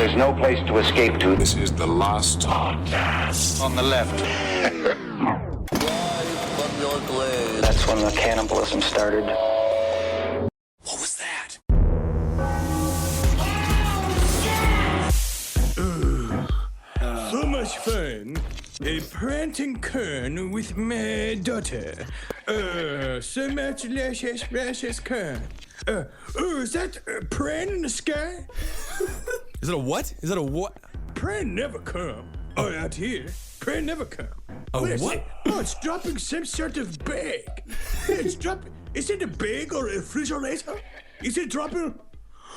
There's no place to escape to. This is the last podcast. On the left. That's when the cannibalism started. What was that? So much fun. A prancing kern with my daughter. So much luscious, precious kern. Is that a pran in the sky? Is it a what? Is it a what? Pran never come. Oh, out here. Pran never come. A Where is what? it? Oh, it's dropping some sort of bag. It's dropping. Is it a bag or a refrigerator? Is it dropping?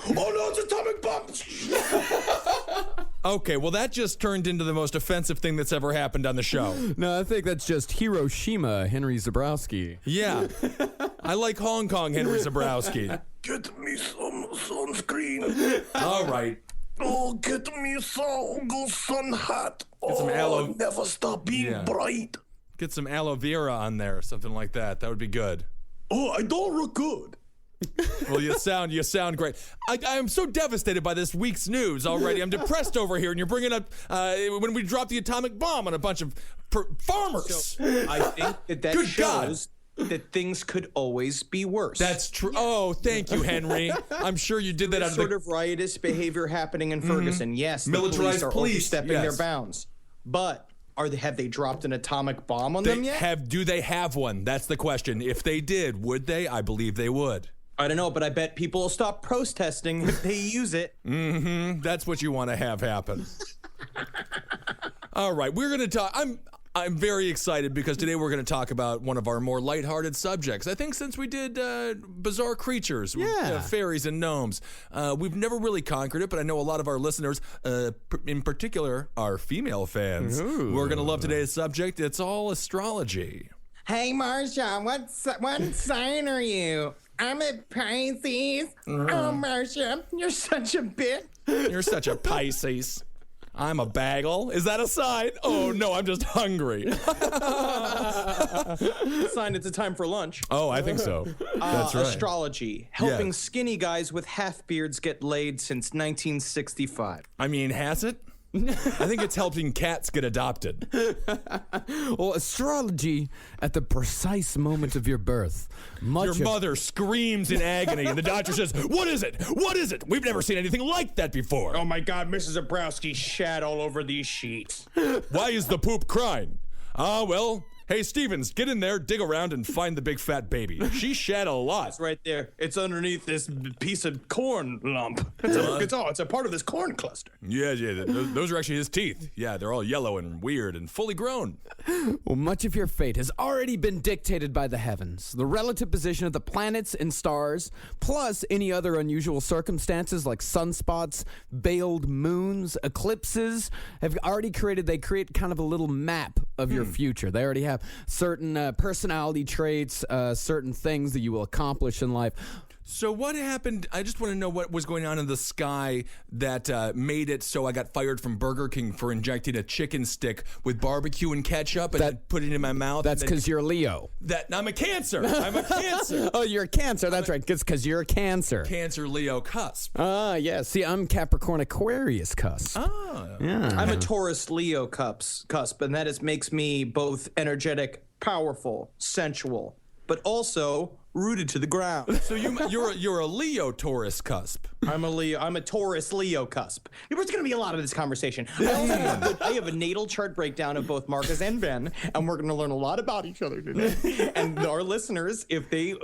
Oh no, it's atomic bomb! Okay, well that just turned into the most offensive thing that's ever happened on the show. No, I think that's just Hiroshima, Henry Zabrowski. Yeah. I like Hong Kong, Henry Zabrowski. Get me some sunscreen. All right. Oh, get me some go sun hat. some aloe- never stop being Yeah. bright. Get some aloe vera on there, something like that. That would be good. Oh, I don't look good. Well, you sound great. I am so devastated by this week's news already. I'm depressed over here, and you're bringing up when we dropped the atomic bomb on a bunch of farmers. I think that Good shows that things could always be worse. That's true. Oh, thank you, Henry. I'm sure you did that out of sort of riotous behavior happening in Ferguson. Yes, the Militarized police are police, overstepping yes. their bounds. But have they dropped an atomic bomb on them yet? Do they have one? That's the question. If they did, would they? I believe they would. I don't know, but I bet people will stop protesting if they use it. That's what you want to have happen. All right, we're going to talk. I'm very excited because today we're going to talk about one of our more lighthearted subjects. I think since we did bizarre creatures, fairies and gnomes, we've never really conquered it, but I know a lot of our listeners, in particular, our female fans, who are going to love today's subject. It's all astrology. Hey, Marsha, what sign are you? I'm a Pisces. Oh, Marsha, you're such a bitch. You're such a Pisces. I'm a bagel. Is that a sign? Oh, no, I'm just hungry. Sign it's a time for lunch. Oh, I think so. That's right. Astrology, helping Yeah. skinny guys with half beards get laid since 1965. I mean, has it? I think it's helping cats get adopted. Well, astrology at the precise moment of your birth. Your mother screams in agony, and the doctor says, "What is it? What is it? We've never seen anything like that before." Oh my God, Mrs. Zabrowski shat all over these sheets. Why is the poop crying? Well, hey, Stevens, get in there, dig around, and find the big fat baby. She shat a lot. It's right there. It's underneath this piece of corn lump. It's a part of this corn cluster. Yeah, those are actually his teeth. Yeah, they're all yellow and weird and fully grown. Well, much of your fate has already been dictated by the heavens. The relative position of the planets and stars, plus any other unusual circumstances like sunspots, veiled moons, eclipses, they create kind of a little map of your future. They already have certain personality traits, certain things that you will accomplish in life. So what happened? I just want to know what was going on in the sky that made it so I got fired from Burger King for injecting a chicken stick with barbecue and ketchup and then putting it in my mouth. That's because you're Leo. I'm a Cancer. I'm a Cancer. Oh, you're a Cancer. That's right. It's because you're a Cancer. Cancer Leo cusp. Yeah. See, I'm Capricorn Aquarius cusp. Yeah. I'm a Taurus Leo cusp, and that makes me both energetic, powerful, sensual, but also rooted to the ground. So you're a Leo Taurus cusp. I'm a Taurus Leo cusp. There's going to be a lot of this conversation. I have a natal chart breakdown of both Marcus and Ben, and we're going to learn a lot about each other today. And our listeners, if they,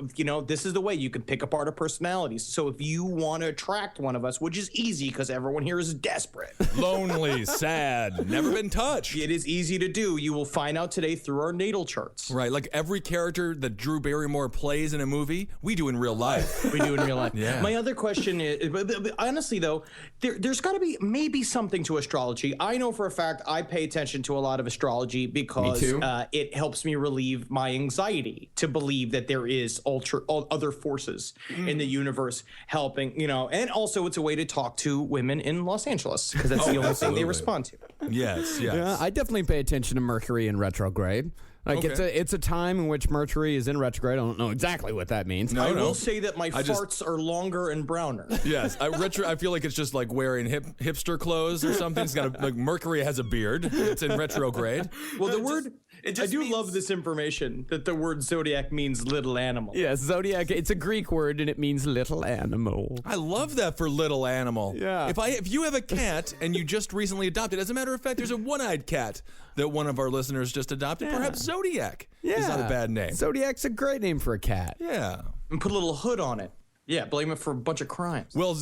this is the way you can pick apart our personalities. So if you want to attract one of us, which is easy because everyone here is desperate, Lonely, sad, never been touched. it is easy to do. You will find out today through our natal charts. Right, like every character that Drew Barrymore plays in a movie, we do in real life. We do in real life. Yeah. My other question is, but honestly though, there's got to be maybe something to astrology. I know for a fact I pay attention to a lot of astrology because it helps me relieve my anxiety to believe that there is other forces in the universe helping, and also it's a way to talk to women in Los Angeles because that's the only thing they respond to. Yes. Yeah, I definitely pay attention to Mercury in retrograde. Like it's a time in which Mercury is in retrograde. I don't know exactly what that means. I will say that my farts are longer and browner. Yes, I feel like it's just like wearing hipster clothes or something. It's got like Mercury has a beard. It's in retrograde. Well, the word I do love this information that the word zodiac means little animal. Yes, zodiac. It's a Greek word and it means little animal. I love that for little animal. Yeah. If you have a cat and you just recently adopted, as a matter of fact, there's a one-eyed cat that one of our listeners just adopted. Yeah. Perhaps Zodiac is not a bad name. Zodiac's a great name for a cat. Yeah. And put a little hood on it. Yeah, blame it for a bunch of crimes. Well,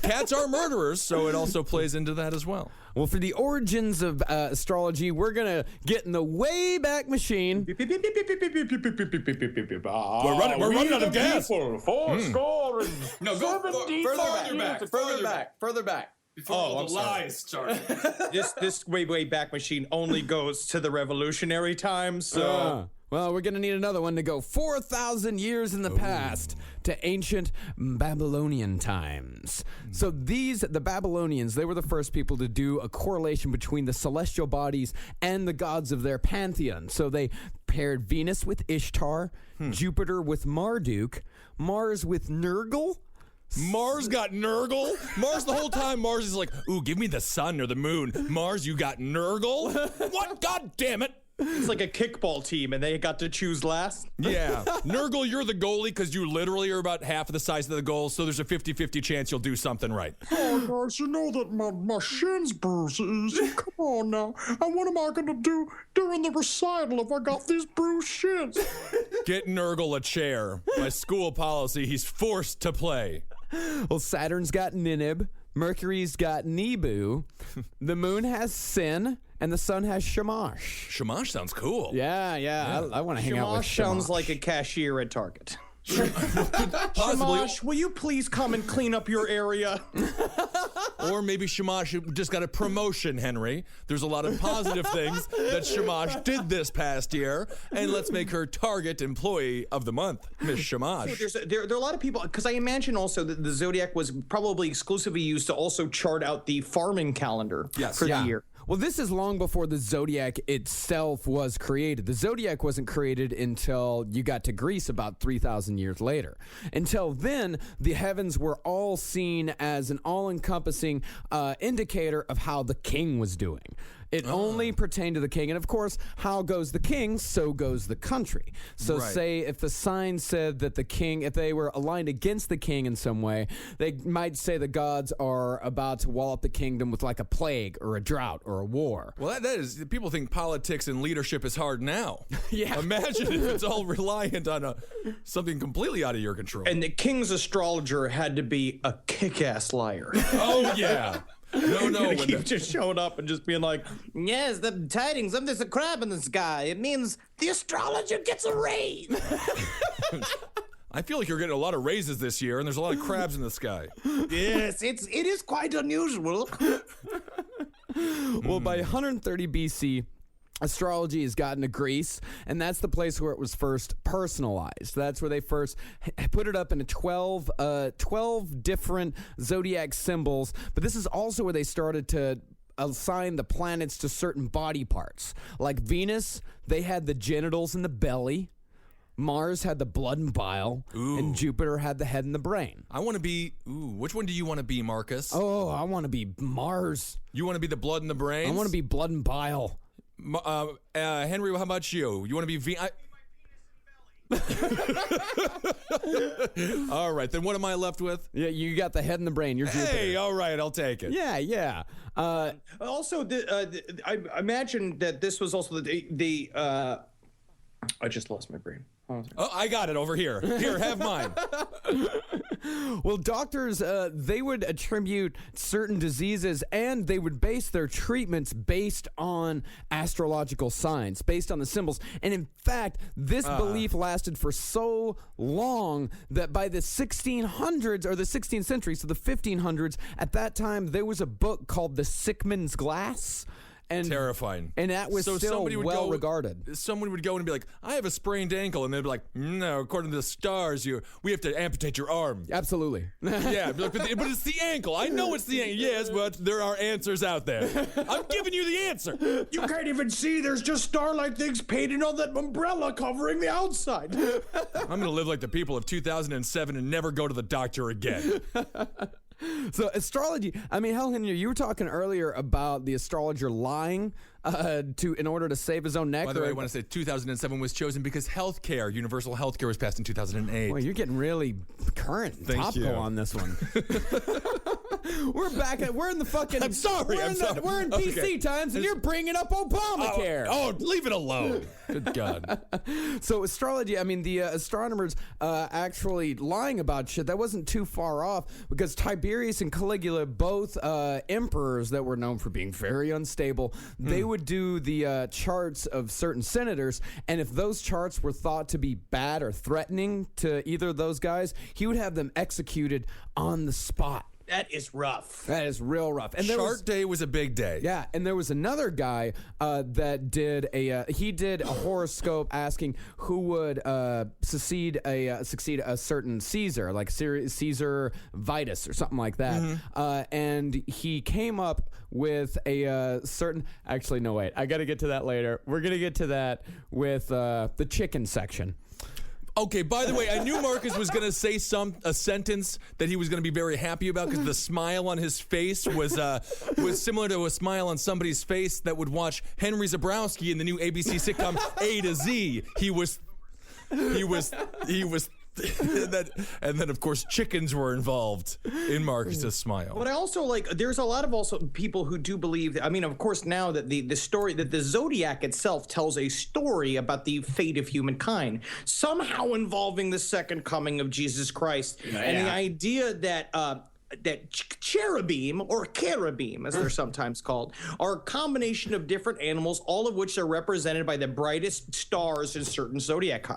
cats are murderers, so it also plays into that as well. Well, for the origins of astrology, we're going to get in the Wayback Machine. We're running out of gas. Fourscore and No, go further back. Before all the lies started. This way back machine only goes to the revolutionary times, so... Well, we're going to need another one to go 4,000 years in the past to ancient Babylonian times. So the Babylonians, they were the first people to do a correlation between the celestial bodies and the gods of their pantheon. So they paired Venus with Ishtar, Jupiter with Marduk, Mars with Nergal. Mars got Nurgle? Mars the whole time, Mars is like, ooh, give me the sun or the moon. Mars, you got Nurgle? What? God damn it. It's like a kickball team, and they got to choose last. Yeah. Nurgle, you're the goalie because you literally are about half of the size of the goal, so there's a 50-50 chance you'll do something right. Oh, guys, you know that my shin's bruises. Come on now. And what am I going to do during the recital if I got these bruised shins? Get Nurgle a chair. By school policy, he's forced to play. Well, Saturn's got Ninib, Mercury's got Nibu, the moon has Sin, and the sun has Shamash. Shamash sounds cool. Yeah. I want to hang out with Shamash. Sounds like a cashier at Target. Possibly. Shamash, will you please come and clean up your area? Or maybe Shamash just got a promotion, Henry. There's a lot of positive things that Shamash did this past year, and let's make her Target Employee of the Month, Miss Shamash. There are a lot of people, because I imagine also that the zodiac was probably exclusively used to also chart out the farming calendar for the year. Well, this is long before the zodiac itself was created. The zodiac wasn't created until you got to Greece about 3,000 years later. Until then, the heavens were all seen as an all-encompassing indicator of how the king was doing. It only pertained to the king. And of course, how goes the king, so goes the country. So say if the sign said that the king, if they were aligned against the king in some way, they might say the gods are about to wall up the kingdom with like a plague or a drought or a war. Well, that is, people think politics and leadership is hard now. Yeah. Imagine if it's all reliant on something completely out of your control. And the king's astrologer had to be a kick-ass liar. Oh, yeah. No. Keep just showing up and just being like, yes, the tidings of there's a crab in the sky. It means the astrologer gets a raise. I feel like you're getting a lot of raises this year, and there's a lot of crabs in the sky. Yes, it is quite unusual. Well, by 130 BC, astrology has gotten to Greece, and that's the place where it was first personalized. That's where they first put it up into 12 different zodiac symbols. But this is also where they started to assign the planets to certain body parts. Like Venus, they had the genitals and the belly. Mars had the blood and bile, and Jupiter had the head and the brain. I want to be, which one do you want to be, Marcus? Oh, I want to be Mars. You want to be the blood and the brains? I want to be blood and bile. Henry, how about you? You want to be All right, then what am I left with? Yeah, you got the head and the brain. You're Jupiter. Hey, all right, I'll take it. Yeah. Also, I imagine that this was also the I just lost my brain. Oh, I got it over here. Here, have mine. Well, doctors, they would attribute certain diseases and they would base their treatments based on astrological signs, based on the symbols. And in fact, this belief lasted for so long that by the 1600s or the 16th century, so the 1500s, at that time, there was a book called The Sick Man's Glass. And terrifying. And that was still well regarded. Someone would go and be like, I have a sprained ankle. And they'd be like, no, according to the stars, we have to amputate your arm. Absolutely. Yeah, but it's the ankle. I know it's the ankle. Yes, but there are answers out there. I'm giving you the answer. You can't even see. There's just starlight things painted on that umbrella covering the outside. I'm going to live like the people of 2007 and never go to the doctor again. So astrology, I mean, hell, Henry, you were talking earlier about the astrologer lying in order to save his own neck. By the way, I want to say 2007 was chosen because healthcare, universal healthcare, was passed in 2008. Well, you're getting really current and topical on this one. We're in the fucking... I'm sorry, We're in PC times, and you're bringing up Obamacare. Oh, leave it alone. Good God. So astrology, I mean, the astronomers actually lying about shit, that wasn't too far off, because Tiberius and Caligula, both emperors that were known for being very unstable, they would do the charts of certain senators, and if those charts were thought to be bad or threatening to either of those guys, he would have them executed on the spot. That is rough. That is real rough. And Chart day was a big day. Yeah, and there was another guy that did a horoscope asking who would succeed a certain Caesar, like Caesar Vitus or something like that. And he came up with a certain. Actually, no, wait. I got to get to that later. We're gonna get to that with the chicken section. Okay, by the way, I knew Marcus was going to say a sentence that he was going to be very happy about because the smile on his face was similar to a smile on somebody's face that would watch Henry Zabrowski in the new ABC sitcom A to Z. He was and then of course chickens were involved in Marcus's smile. But I also there's a lot of also people who do believe that, I mean, of course, now that the story that the zodiac itself tells a story about the fate of humankind, somehow involving the second coming of Jesus Christ. And the idea that cherubim, or cherubim as they're sometimes called, are a combination of different animals, all of which are represented by the brightest stars in certain zodiac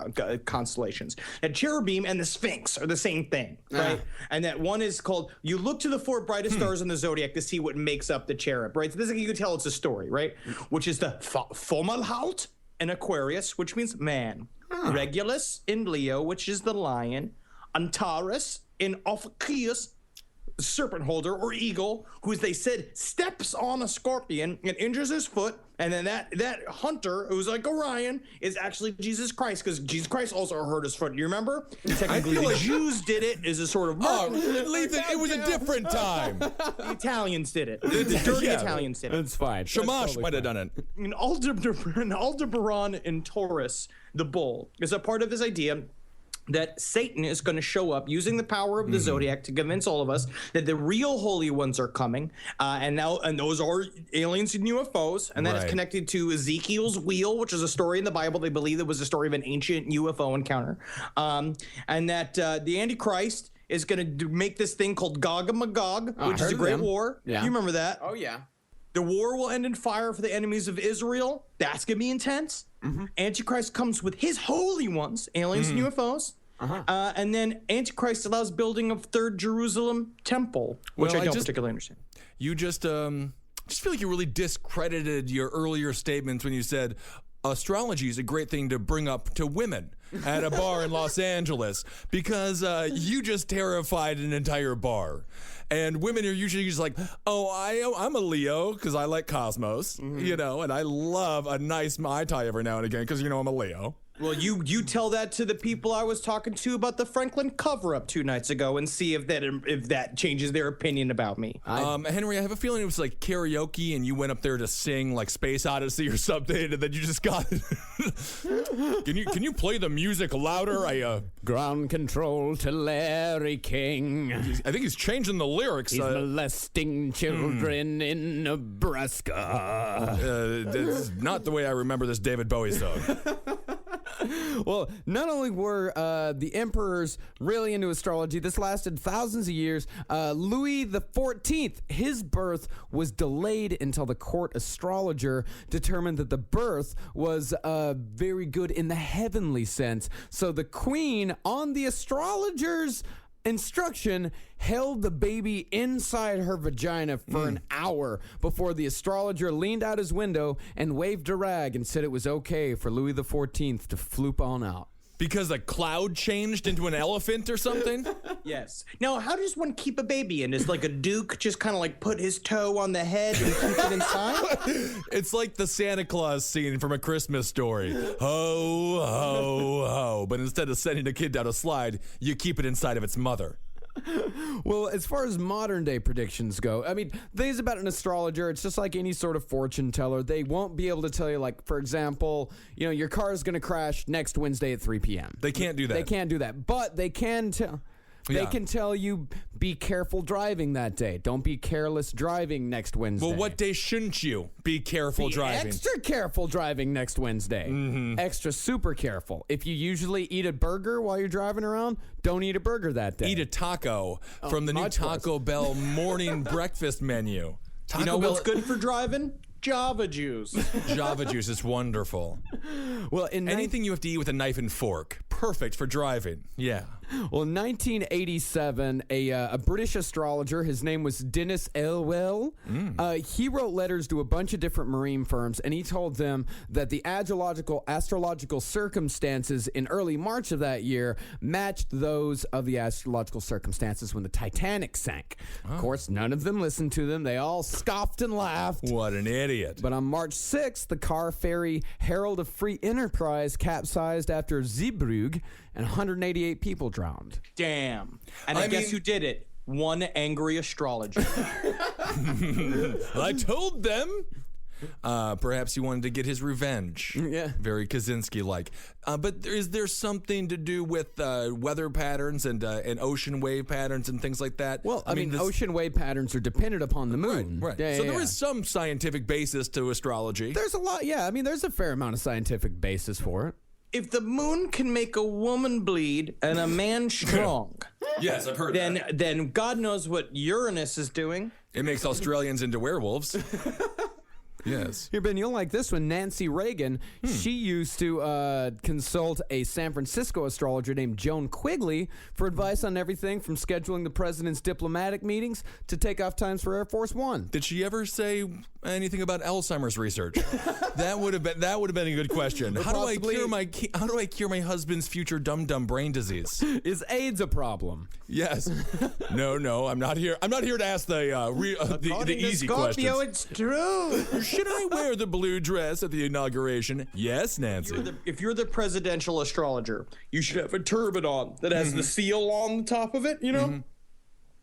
constellations. That cherubim and the Sphinx are the same thing, right? And that one is called, you look to the four brightest stars in the zodiac to see what makes up the cherub, right? So this is, you can tell it's a story, right? Which is the Fomalhaut in Aquarius, which means man. Regulus in Leo, which is the lion. Antares in Ophiuchus, serpent holder or eagle, who they said steps on a scorpion and injures his foot, and then that hunter who's like Orion is actually Jesus Christ, because Jesus Christ also hurt his foot. Do you remember? Technically, the Jews did it as a sort of it was a different time. The Italians did it. The dirty Italians did it. That's fine. Shamash might have done it. And Aldebaran in Taurus, the bull, is a part of this idea that Satan is going to show up using the power of the zodiac to convince all of us that the real holy ones are coming, and those are aliens and UFOs, and that is connected to Ezekiel's wheel, which is a story in the Bible. They believe it was a story of an ancient UFO encounter, and that the Antichrist is going to make this thing called Gog and Magog, which is a great war. Yeah. You remember that? Oh yeah. The war will end in fire for the enemies of Israel. That's going to be intense. Antichrist comes with his holy ones, aliens and UFOs. And then Antichrist allows building of Third Jerusalem Temple, which I don't particularly understand. You just feel like you really discredited your earlier statements when you said astrology is a great thing to bring up to women at a bar in Los Angeles, because you just terrified an entire bar. And women are usually just like, I'm a Leo because I like Cosmos, and I love a nice Mai Tai every now and again because, I'm a Leo. Well, you tell that to the people I was talking to about the Franklin cover-up 2 nights ago and see if that changes their opinion about me. Henry, I have a feeling it was like karaoke and you went up there to sing like Space Odyssey or something, and then you just got it. Can you play the music louder? Ground control to Larry King. I think he's changing the lyrics. He's molesting children in Nebraska. That's not the way I remember this David Bowie song. Well, not only were the emperors really into astrology, this lasted thousands of years. Louis XIV, his birth was delayed until the court astrologer determined that the birth was very good in the heavenly sense. So the queen, on the astrologer's Instruction held the baby inside her vagina for an hour before the astrologer leaned out his window and waved a rag and said it was okay for Louis XIV to floop on out. Because a cloud changed into an elephant or something? Yes. Now, how does one keep a baby in? Does like a duke just kind of like put his toe on the head and keep it inside? It's like the Santa Claus scene from A Christmas Story. Ho, ho, ho. But instead of sending a kid down a slide, you keep it inside of its mother. Well, as far as modern day predictions go, I mean, things about an astrologer, it's just like any sort of fortune teller. They won't be able to tell you, like, for example, you know, your car is going to crash next Wednesday at 3 p.m. They can't do that. They can't do that. But they can tell. They can tell you, be careful driving that day. Don't be careless driving next Wednesday. Well, what day shouldn't you be careful driving? Extra careful driving next Wednesday. Extra super careful. If you usually eat a burger while you're driving around, don't eat a burger that day. Eat a taco from the new Taco Bell morning breakfast menu. You know what's good for driving? Java juice. Java juice is wonderful. Well, anything you have to eat with a knife and fork, perfect for driving. Yeah. Well, in 1987, a British astrologer, his name was Dennis Elwell, he wrote letters to a bunch of different marine firms, and he told them that the astrological circumstances in early March of that year matched those of the astrological circumstances when the Titanic sank. Of course, none of them listened to them. They all scoffed and laughed. What an idiot. But on March 6th, the car ferry Herald of Free Enterprise capsized after Zeebrugge, and 188 people drowned. Damn. And I guess who did it? One angry astrologer. I told them. Perhaps he wanted to get his revenge. Yeah. Very Kaczynski-like. But is there something to do with weather patterns and ocean wave patterns and things like that? Well, I mean ocean wave patterns are dependent upon the moon. Right. Yeah, So yeah, there is some scientific basis to astrology. There's a lot. Yeah, I mean, there's a fair amount of scientific basis for it. If the moon can make a woman bleed and a man strong, Yes, I've heard that. then God knows what Uranus is doing. It makes Australians into werewolves. Yes. Here, Ben, you'll like this one. Nancy Reagan, she used to consult a San Francisco astrologer named Joan Quigley for advice on everything from scheduling the president's diplomatic meetings to takeoff times for Air Force One. Did she ever say anything about Alzheimer's research? That would have been a good question. How do I cure my husband's future dum-dum brain disease? Is AIDS a problem? Yes. No, I'm not here. I'm not here to ask the easy Scorpio, questions. it's true. Should I wear the blue dress at the inauguration? Yes, Nancy. If you're the presidential astrologer, you should have a turban on that has the seal on the top of it, you know?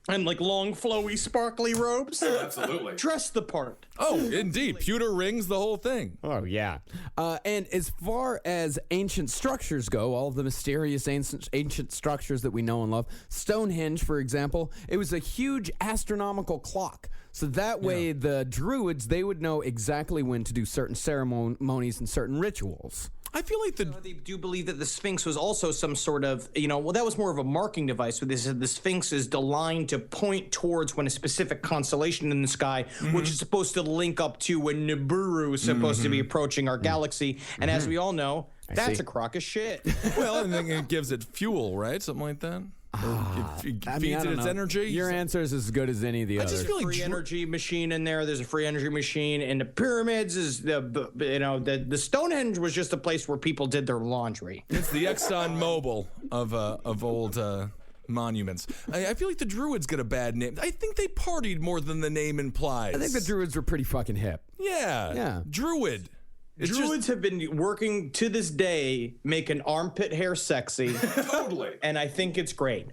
And like long, flowy, sparkly robes. Absolutely. Dress the part. Oh, indeed. Pewter rings, the whole thing. Oh, yeah. And as far as ancient structures go, all of the mysterious ancient structures that we know and love, Stonehenge, for example, it was a huge astronomical clock. So that way the Druids, they would know exactly when to do certain ceremonies and certain rituals. I feel like They do believe that the Sphinx was also some sort of, that was more of a marking device. But they said the Sphinx is aligned to point towards when a specific constellation in the sky, which is supposed to link up to when Nibiru is supposed to be approaching our galaxy. And as we all know, that's a crock of shit. well, and then it gives it fuel, right? Something like that. Feeds it its energy. Your answer is as good as any of the others. just feel like free energy machine in there. There's a free energy machine, and the pyramids is the Stonehenge was just a place where people did their laundry. It's the Exxon Mobil of old monuments. I feel like the Druids get a bad name. I think they partied more than the name implies. I think the Druids were pretty fucking hip. Yeah. Druid. Druids have been working to this day, making armpit hair sexy. Totally. And I think it's great.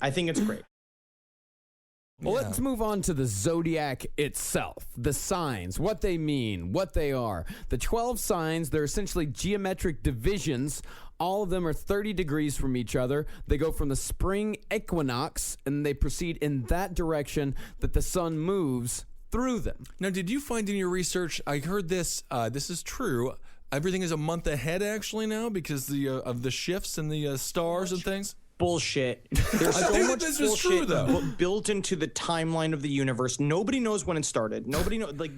Well, let's move on to the zodiac itself. The signs, what they mean, what they are. The 12 signs, they're essentially geometric divisions. All of them are 30 degrees from each other. They go from the spring equinox, and they proceed in that direction that the sun moves through them. Now, did you find in your research, I heard this is true, everything is a month ahead actually now because of the shifts and the stars and things? bullshit. There's so think much this is bullshit true, though. built into the timeline of the universe. Nobody knows when it started. Nobody knows. Like,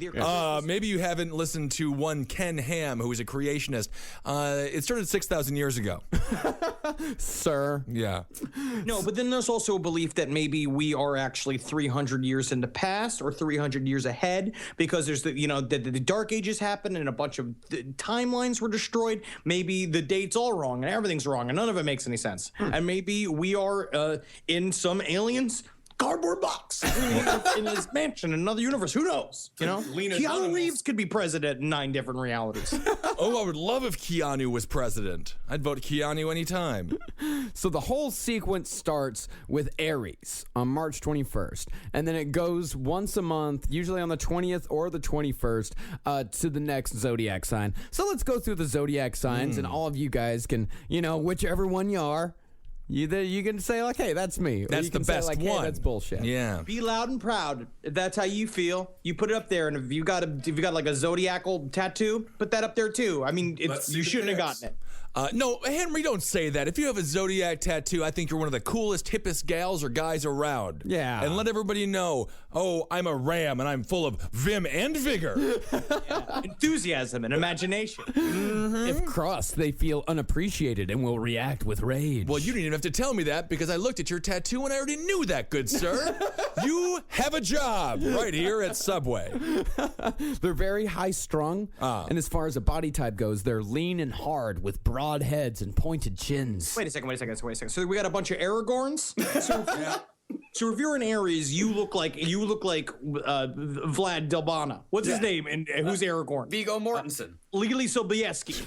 maybe you haven't listened to one Ken Ham, who is a creationist. It started 6,000 years ago. Sir. Yeah. no, but then there's also a belief that maybe we are actually 300 years in the past or 300 years ahead, because there's the Dark Ages happened and a bunch of timelines were destroyed. Maybe the date's all wrong and everything's wrong and none of it makes any sense. And maybe we are in some alien's cardboard box in his mansion in another universe. Who knows? Keanu Reeves could be president in 9 different realities. Oh, I would love if Keanu was president. I'd vote Keanu anytime. So the whole sequence starts with Aries on March 21st, and then it goes once a month, usually on the 20th or the 21st, to the next zodiac sign. So let's go through the zodiac signs, and all of you guys can, whichever one you are, you can say, like, hey, that's me. Or That's you can the say, best like, one. Hey, that's bullshit. Yeah. Be loud and proud. If that's how you feel, you put it up there. And if you got like a zodiacal tattoo, put that up there too. I mean, you shouldn't have gotten it. No, Henry, don't say that. If you have a zodiac tattoo, I think you're one of the coolest, hippest gals or guys around. Yeah. And let everybody know, I'm a ram and I'm full of vim and vigor. Enthusiasm and imagination. If crossed, they feel unappreciated and will react with rage. Well, you didn't even have to tell me that because I looked at your tattoo and I already knew that, good sir. You have a job right here at Subway. They're very high-strung, and as far as a body type goes, they're lean and hard with broad heads and pointed chins. Wait a second. So we got a bunch of Aragorns. So if you're an Aries, you look like Vlad Delbana. What's his name? And who's Aragorn? Viggo Mortensen. Legally Sobieski.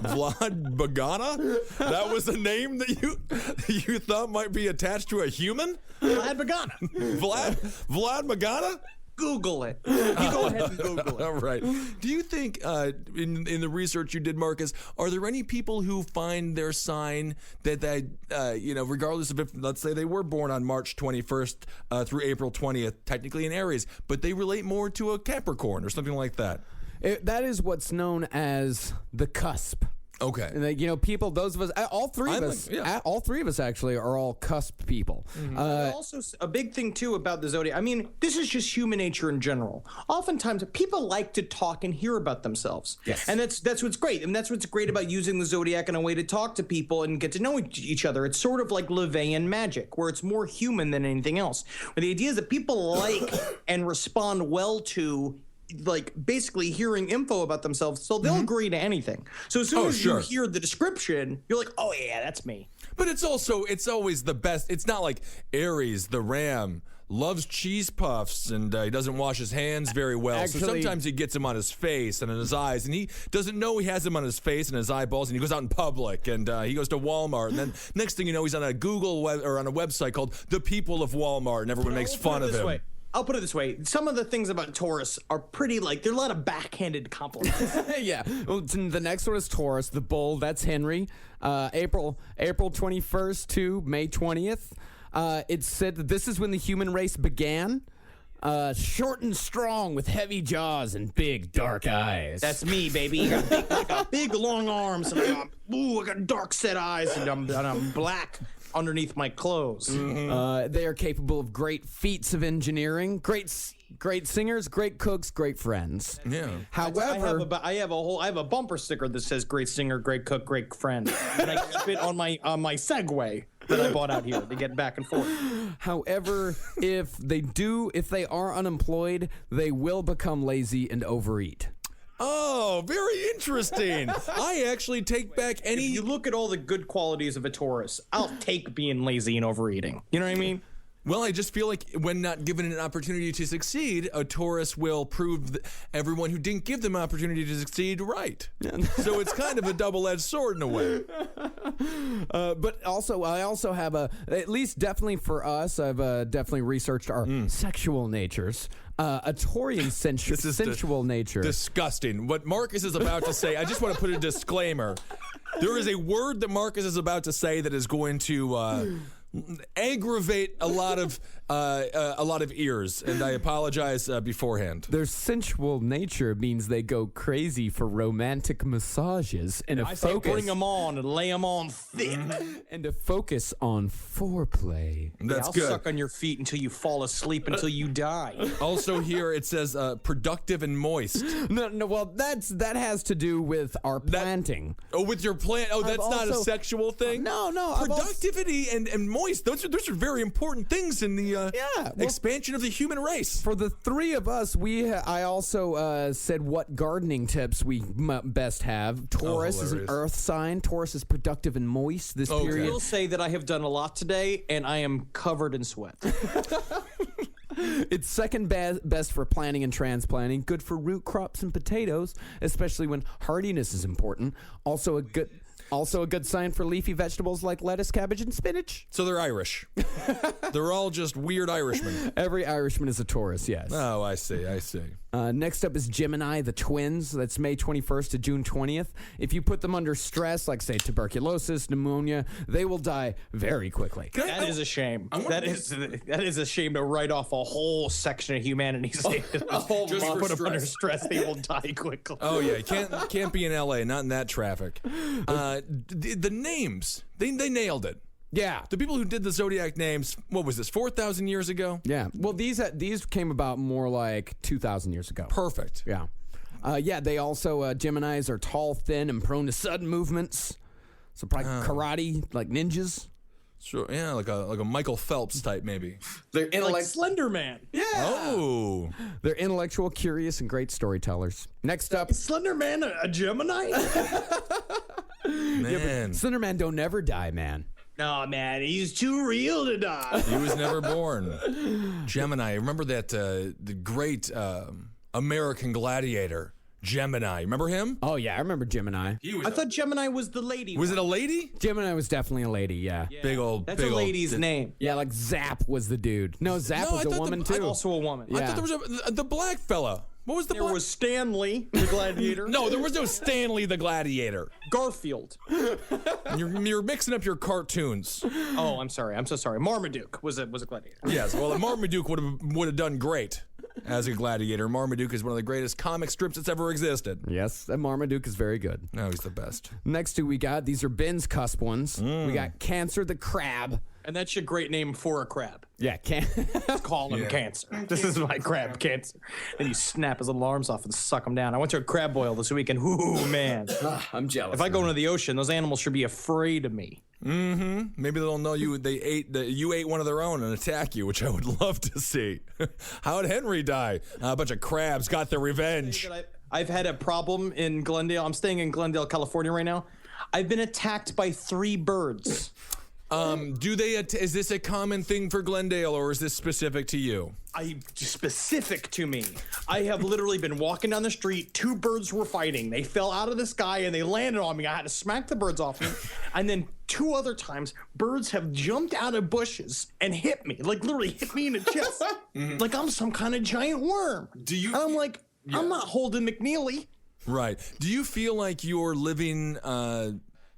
Vlad Bagana? That was a name that you thought might be attached to a human? Vlad Bagana. Vlad Magana? Google it. You go ahead and Google it. All right. Do you think, in the research you did, Marcus, are there any people who find their sign that regardless of if, let's say they were born on March 21st through April 20th, technically in Aries, but they relate more to a Capricorn or something like that? That is what's known as the cusp. Okay. And people, those of us, all three of us actually are all cusp people. Mm-hmm. Also, a big thing too about the zodiac. I mean, this is just human nature in general. Oftentimes, people like to talk and hear about themselves. Yes. And that's what's great. And that's what's great about using the zodiac in a way to talk to people and get to know each other. It's sort of like Levian magic, where it's more human than anything else. But the idea is that people like and respond well to, like, basically hearing info about themselves, so they'll agree to anything. So as soon as you hear the description, you're like, oh yeah, that's me. But it's always the best. It's not like Aries, the ram, loves cheese puffs and he doesn't wash his hands very well. So sometimes he gets them on his face and on his eyes, and he doesn't know he has them on his face and his eyeballs, and he goes out in public and he goes to Walmart, and then next thing you know, he's on a Google or on a website called The People of Walmart, and everyone makes fun of him. I'll put it this way. Some of the things about Taurus are pretty, like, there are a lot of backhanded compliments. Yeah. Well, the next one is Taurus, the bull. That's Henry. April 21st to May 20th. It's said that this is when the human race began. Short and strong with heavy jaws and big dark eyes. That's me, baby. I got big long arms and I got dark set eyes and I'm black underneath my clothes. Mm-hmm. They are capable of great feats of engineering, great singers, great cooks, great friends. Yeah. However, I have a bumper sticker that says "Great singer, great cook, great friend," and I keep it on my Segway that I bought out here to get back and forth. However, if they are unemployed, they will become lazy and overeat. Oh, very interesting. I actually take back any... If you look at all the good qualities of a Taurus, I'll take being lazy and overeating. You know what I mean? Well, I just feel like when not given an opportunity to succeed, a Taurus will prove everyone who didn't give them an opportunity to succeed right. So it's kind of a double-edged sword in a way. But also, I also have at least definitely for us, I've definitely researched our sexual natures. A Taurian sensual nature. Disgusting. What Marcus is about to say, I just want to put a disclaimer. There is a word that Marcus is about to say that is going to aggravate a lot of ears, and I apologize beforehand. Their sensual nature means they go crazy for romantic massages and I say bring them on and lay them on thick. and to focus on foreplay. That's I'll good. suck on your feet until you fall asleep until you die. Also here it says productive and moist. No, well, that has to do with our planting. Oh, with your plant. Oh, that's not a also- sexual thing? No, I've also- Productivity and moist. Those are very important things in the expansion of the human race. For the three of us, I also said what gardening tips we best have. Taurus is an hilarious. earth sign. Taurus is productive and moist this I period. will say that I have done a lot today, and I am covered in sweat. It's second best for planting and transplanting. Good for root crops and potatoes, especially when hardiness is important. Also a good sign for leafy vegetables like lettuce, cabbage, and spinach. So they're Irish. They're all just weird Irishmen. Every Irishman is a Taurus, yes. Oh, I see. Next up is Gemini, the twins. That's May 21st to June 20th. If you put them under stress, like, say, tuberculosis, pneumonia, they will die very quickly. That is a shame. That is a shame to write off a whole section of humanity. A whole Just for put them under stress. stress, they will die quickly. Oh yeah, can't be in LA, not in that traffic. The names, they nailed it. Yeah. The people who did the zodiac names, what was this, 4,000 years ago? Yeah. Well, these came about more like 2,000 years ago. Perfect. Yeah. They also, Geminis are tall, thin, and prone to sudden movements. So probably karate, like ninjas. Sure. Yeah, like a Michael Phelps type, maybe. They're Like Slender Man. Yeah. Oh. They're intellectual, curious, and great storytellers. Next up, Is Slender Man a Gemini? Man. Slenderman don't never die, man. No, man, he's too real to die. He was never born. Gemini. Remember that the great American gladiator, Gemini. Remember him? Oh, yeah, I remember Gemini. I thought Gemini was the lady. Was it a lady? Gemini was definitely a lady, yeah. Big old. That's big a old- lady's name. Yeah, like Zap was the dude. No, Zap No, was I a thought woman, the- too. Also a woman. Yeah. I thought there was the black fella. What was the There black? was Stanley, the gladiator. No, there was no Stanley the Gladiator. Garfield. You're mixing up your cartoons. Oh, I'm sorry. I'm so sorry. Marmaduke was a gladiator. Yes, well, Marmaduke would have done great as a gladiator. Marmaduke is one of the greatest comic strips that's ever existed. Yes, and Marmaduke is very good. No, he's the best. Next two we got, these are Ben's cusp ones. We got Cancer the crab. And that's a great name for a crab. Yeah, Call him Cancer. This is my crab, Cancer. Then you snap his little arms off and suck him down. I went to a crab boil this weekend. Ooh, man. I'm jealous. If I go into the ocean, those animals should be afraid of me. Maybe they'll know you ate one of their own and attack you, which I would love to see. How'd Henry die? A bunch of crabs got their revenge. I've had a problem in Glendale. I'm staying in Glendale, California right now. I've been attacked by 3 birds. Is this a common thing for Glendale, or is this specific to you? Specific to me. I have literally been walking down the street. 2 birds were fighting. They fell out of the sky and they landed on me. I had to smack the birds off me. And then 2 other times, birds have jumped out of bushes and hit me. Like literally hit me in the chest. Like I'm some kind of giant worm. And I'm like, I'm not Holden McNeely. Right. Do you feel like you're living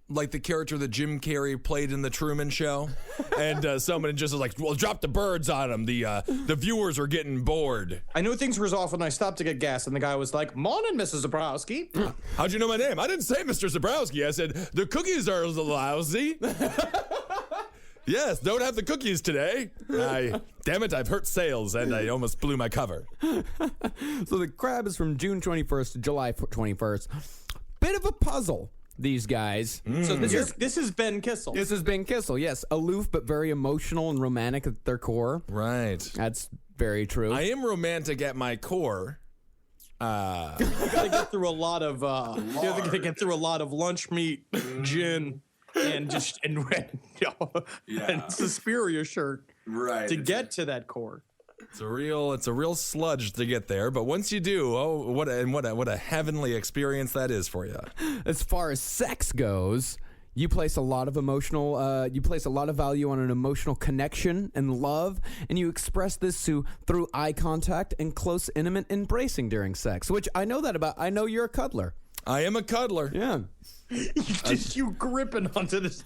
like the character that Jim Carrey played in the Truman Show? And someone just is like, well, drop the birds on them. The viewers are getting bored. I knew things were off when I stopped to get gas, and the guy was like, "Morning, Mrs. Zabrowski." How'd you know my name? I didn't say Mr. Zabrowski. I said, the cookies are lousy. Yes, don't have the cookies today. Damn it, I've hurt sales and I almost blew my cover. So the crab is from June 21st to July 21st. Bit of a puzzle, these guys. So this is Ben Kissel. This is Ben Kissel, yes. Aloof but very emotional and romantic at their core. Right. That's very true. I am romantic at my core. You gotta get through a lot of lunch meat, gin, and and Suspiria shirt to get to that core. It's a real sludge to get there, but once you do, what a heavenly experience that is for you. As far as sex goes, you place a lot of value on an emotional connection and love, and you express this through eye contact and close, intimate embracing during sex. Which I know you're a cuddler. I am a cuddler. Yeah. You gripping onto this.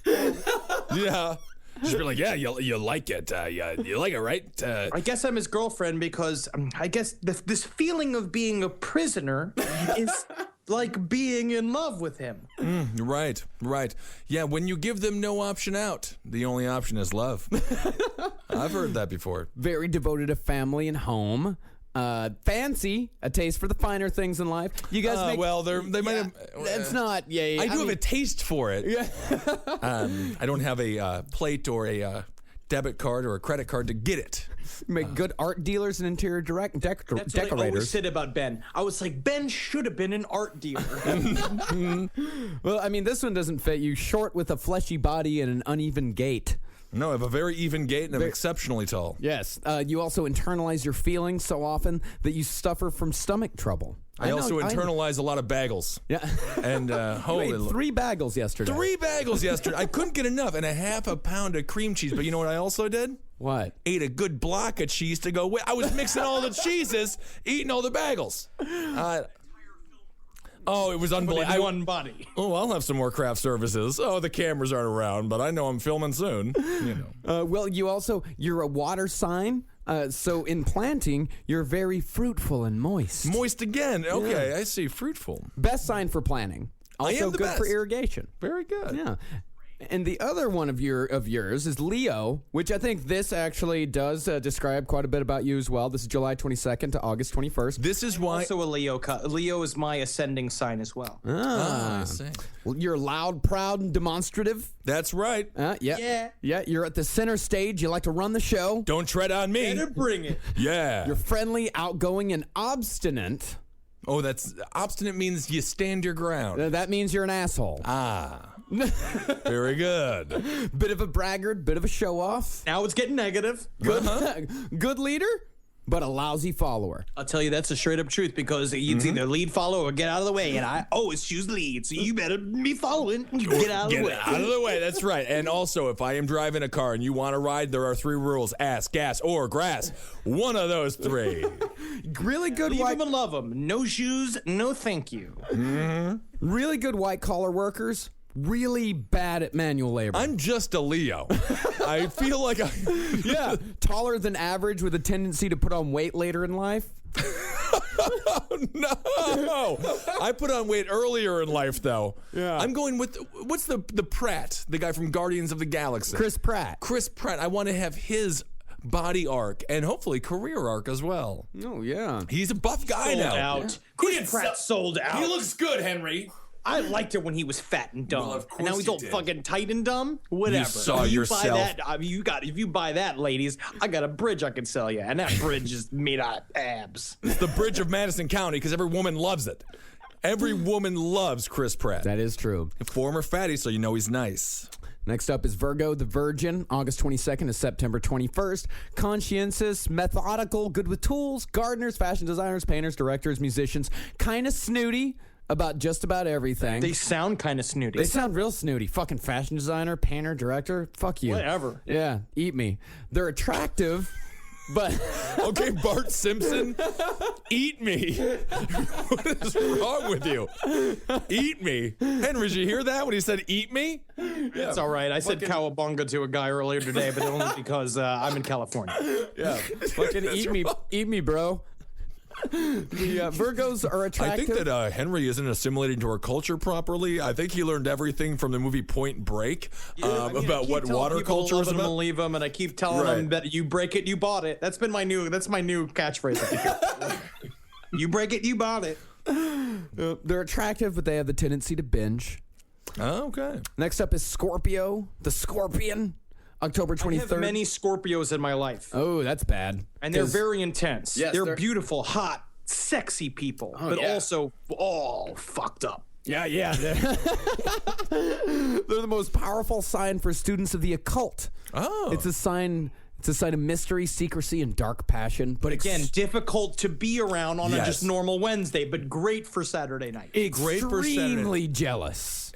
Yeah. Just be like, yeah, you like it. You like it, right? I guess I'm his girlfriend because I guess this feeling of being a prisoner is like being in love with him. Right. Yeah, when you give them no option out, the only option is love. I've heard that before. Very devoted to family and home. Fancy, a taste for the finer things in life. You guys make... Well, they might have... It's not... Yeah, I do have a taste for it. Yeah. I don't have a plate or a debit card or a credit card to get it. Make good art dealers and interior That's decorators. what I always said about Ben. I was like, Ben should have been an art dealer. Well, I mean, this one doesn't fit you. Short with a fleshy body and an uneven gait. No, I have a very even gait and I'm exceptionally tall. Yes. You also internalize your feelings so often that you suffer from stomach trouble. I also internalize a lot of bagels. Yeah. And You ate 3 bagels yesterday. 3 bagels yesterday. I couldn't get enough, and a half a pound of cream cheese. But you know what I also did? What? Ate a good block of cheese to go with. I was mixing all the cheeses, eating all the bagels. It was unbelievable. One body. Oh, I'll have some more craft services. Oh, the cameras aren't around, but I know I'm filming soon. Well, you're a water sign. So in planting, you're very fruitful and moist. Moist again. Okay, I see. Fruitful. Best sign for planting. Also the good for best. irrigation. Very good. Yeah. And the other one of yours is Leo, which I think this actually does describe quite a bit about you as well. This is July 22nd to August 21st. This is why. Also a Leo. Leo is my ascending sign as well. I see. Well, you're loud, proud, and demonstrative. That's right. Yeah. You're at the center stage. You like to run the show. Don't tread on me. Better bring it. Yeah. You're friendly, outgoing, and obstinate. Oh, that's obstinate means you stand your ground. That means you're an asshole. Very good. Bit of a braggart, bit of a show-off. Now it's getting negative. Good leader, but a lousy follower. I'll tell you that's the straight up truth because it's either lead, follow, or get out of the way. And I always choose lead, so you better be following. You get out of the way. Get out of the way. That's right. And also, if I am driving a car and you want to ride, there are 3 rules: ass, gas, or grass. One of those 3. Really good Leave white. them and love them. No shoes, no thank you. Really good white collar workers. Really bad at manual labor. I'm just a Leo. I feel like yeah, taller than average with a tendency to put on weight later in life. No, I put on weight earlier in life, though. Yeah. I'm going with what's the Pratt, the guy from Guardians of the Galaxy, Chris Pratt. Chris Pratt. I want to have his body arc and hopefully career arc as well. Oh yeah, He's a buff guy Sold now. out. He Chris Pratt sold out. He looks good, Henry. I liked it when he was fat and dumb. Well, of course and now he's you all did. fucking tight and dumb. Whatever. saw If you yourself. Buy that, if you buy that, ladies, I got a bridge I can sell you, and that bridge is made out of abs. It's the bridge of Madison County because every woman loves it. Every woman loves Chris Pratt. that is true. Former fatty, so you know he's nice. Next up is Virgo the Virgin, August 22nd to September 21st. Conscientious, methodical, good with tools, gardeners, fashion designers, painters, directors, musicians, kind of snooty about just about everything. They sound kind of snooty. They sound real snooty. Fucking fashion designer, painter, director. Fuck you. Whatever. Yeah, eat me. They're attractive, but Okay, Bart Simpson, eat me. What is wrong with you? Eat me. Henry, did you hear that when he said eat me? It's all right. I said cowabunga to a guy earlier today, but only because I'm in California. Yeah. fucking eat me, bro. The Virgos are I attractive. think that Henry isn't assimilating to our culture properly. I think he learned everything from the movie Point Break about what water culture is I'm gonna about. leave them, and I keep telling them that you break it, you bought it. That's my new catchphrase. I think. You break it, you bought it. They're attractive, but they have the tendency to binge. Oh, okay. Next up is Scorpio, the Scorpion, October 23rd. I have many Scorpios in my life, Oh, that's bad. and they're 'Cause- very intense. Yes, they're they're- beautiful, hot, sexy people, but yeah. also all fucked up. Yeah. They're the most powerful sign for students of the occult. Oh. It's a sign of mystery, secrecy, and dark passion. But Again, difficult to be around on a Yes. just normal Wednesday, but great for Saturday night. Great for Saturday. extremely jealous.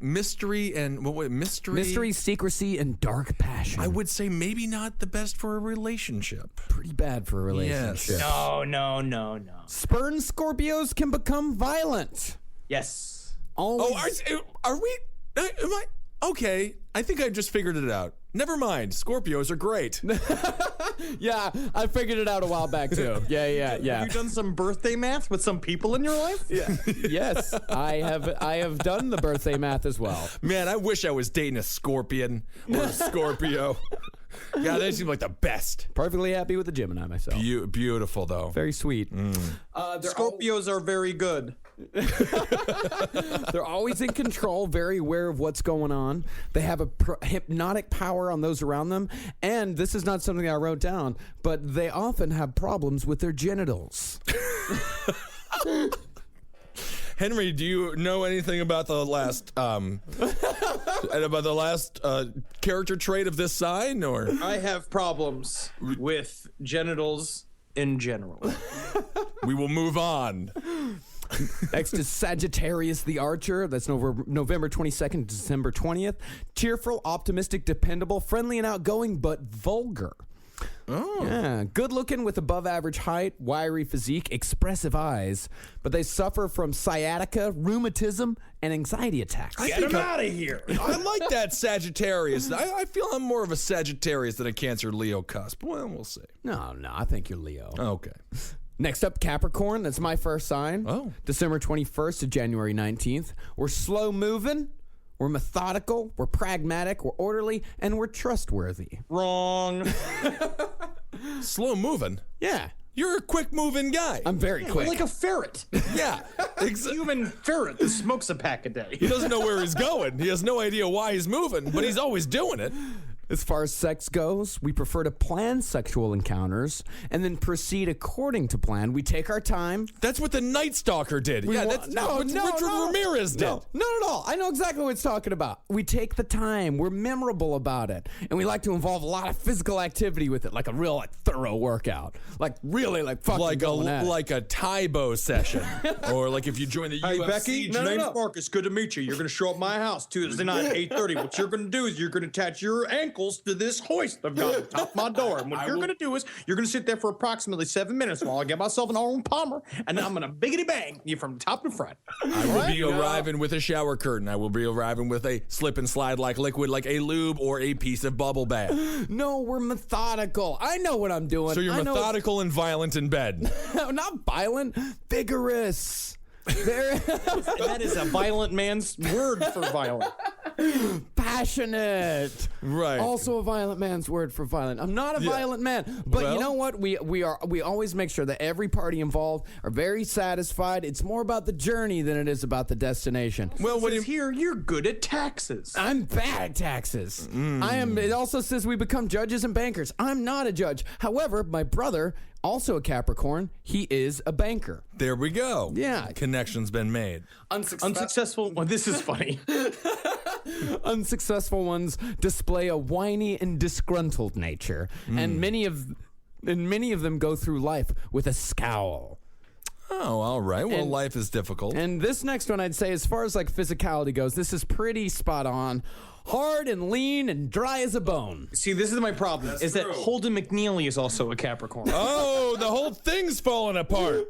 Mystery and mystery. Mystery, secrecy, and dark passion. I would say maybe not the best for a relationship. Pretty bad for a relationship. No. Spurn Scorpios can become violent. Yes. Always. Oh, are we? Am I? Okay, I think I just figured it out. Never mind. Scorpios are great. Yeah, I figured it out a while back too. Yeah. Have you done some birthday math with some people in your life? Yeah. Yes, I have done the birthday math as well. Man, I wish I was dating a scorpion or a Scorpio. God, they seem like the best. Perfectly happy with the Gemini myself. Beautiful, though. Very sweet. Scorpios are very good. They're always in control, very aware of what's going on. They have a hypnotic power on those around them. And this is not something I wrote down, but they often have problems with their genitals. Henry, do you know anything about the last character trait of this sign? Or I have problems with genitals in general. we will move on. Next is Sagittarius the Archer. That's November 22nd to December 20th. Cheerful, optimistic, dependable, friendly and outgoing, but vulgar. Oh. Yeah, good looking with above average height, wiry physique, expressive eyes, but they suffer from sciatica, rheumatism, and anxiety attacks. Get him out of here. I like that Sagittarius. I feel I'm more of a Sagittarius than a Cancer Leo cusp. Well, we'll see. No, I think you're Leo. Okay. Next up, Capricorn. That's my first sign. Oh. December 21st to January 19th. We're slow moving. We're methodical. We're pragmatic. We're orderly. And we're trustworthy. Wrong. Slow moving? Yeah. You're a quick moving guy. I'm very quick. Like a ferret. Yeah. Human ferret that smokes a pack a day. He doesn't know where he's going. He has no idea why he's moving, but he's always doing it. As far as sex goes, we prefer to plan sexual encounters and then proceed according to plan. We take our time. That's what the Night Stalker did. That's what Richard Ramirez did. No, not at all. I know exactly what it's talking about. We take the time. We're memorable about it. And we like to involve a lot of physical activity with it, like a real thorough workout. Like really fucking like a Taibo session. Or like if you join the Hey, UFC. Becky, my name's Marcus. Good to meet you. You're going to show up at my house Tuesday night at 8:30. What you're going to do is you're going to attach your ankles to this hoist I've got at the top of my door. And what you're going to do is you're going to sit there for approximately 7 minutes while I get myself an Arnold Palmer, and then I'm going to biggity bang you from top to front. I will be arriving with a shower curtain. I will be arriving with a slip and slide like liquid, like a lube or a piece of bubble bath. No, we're methodical. I know what I'm doing. So you're methodical and violent in bed. No, not violent, vigorous. That is a violent man's word for violent. Passionate. Right. Also a violent man's word for violent. I'm not a violent man, but you know what? We always make sure that every party involved are very satisfied. It's more about the journey than it is about the destination. Well, what is here? You're good at taxes. I'm bad at taxes. It also says we become judges and bankers. I'm not a judge. However, my brother, also a Capricorn, he is a banker. There we go. Yeah. Connection's been made. Unsuccessful. Well, this is funny. Unsuccessful ones display a whiny and disgruntled nature, and many of them go through life with a scowl. Oh, all right. Well, life is difficult. And this next one, I'd say, as far as physicality goes, this is pretty spot on. Hard and lean and dry as a bone. See, this is my problem, that Holden McNeely is also a Capricorn. Oh, the whole thing's falling apart.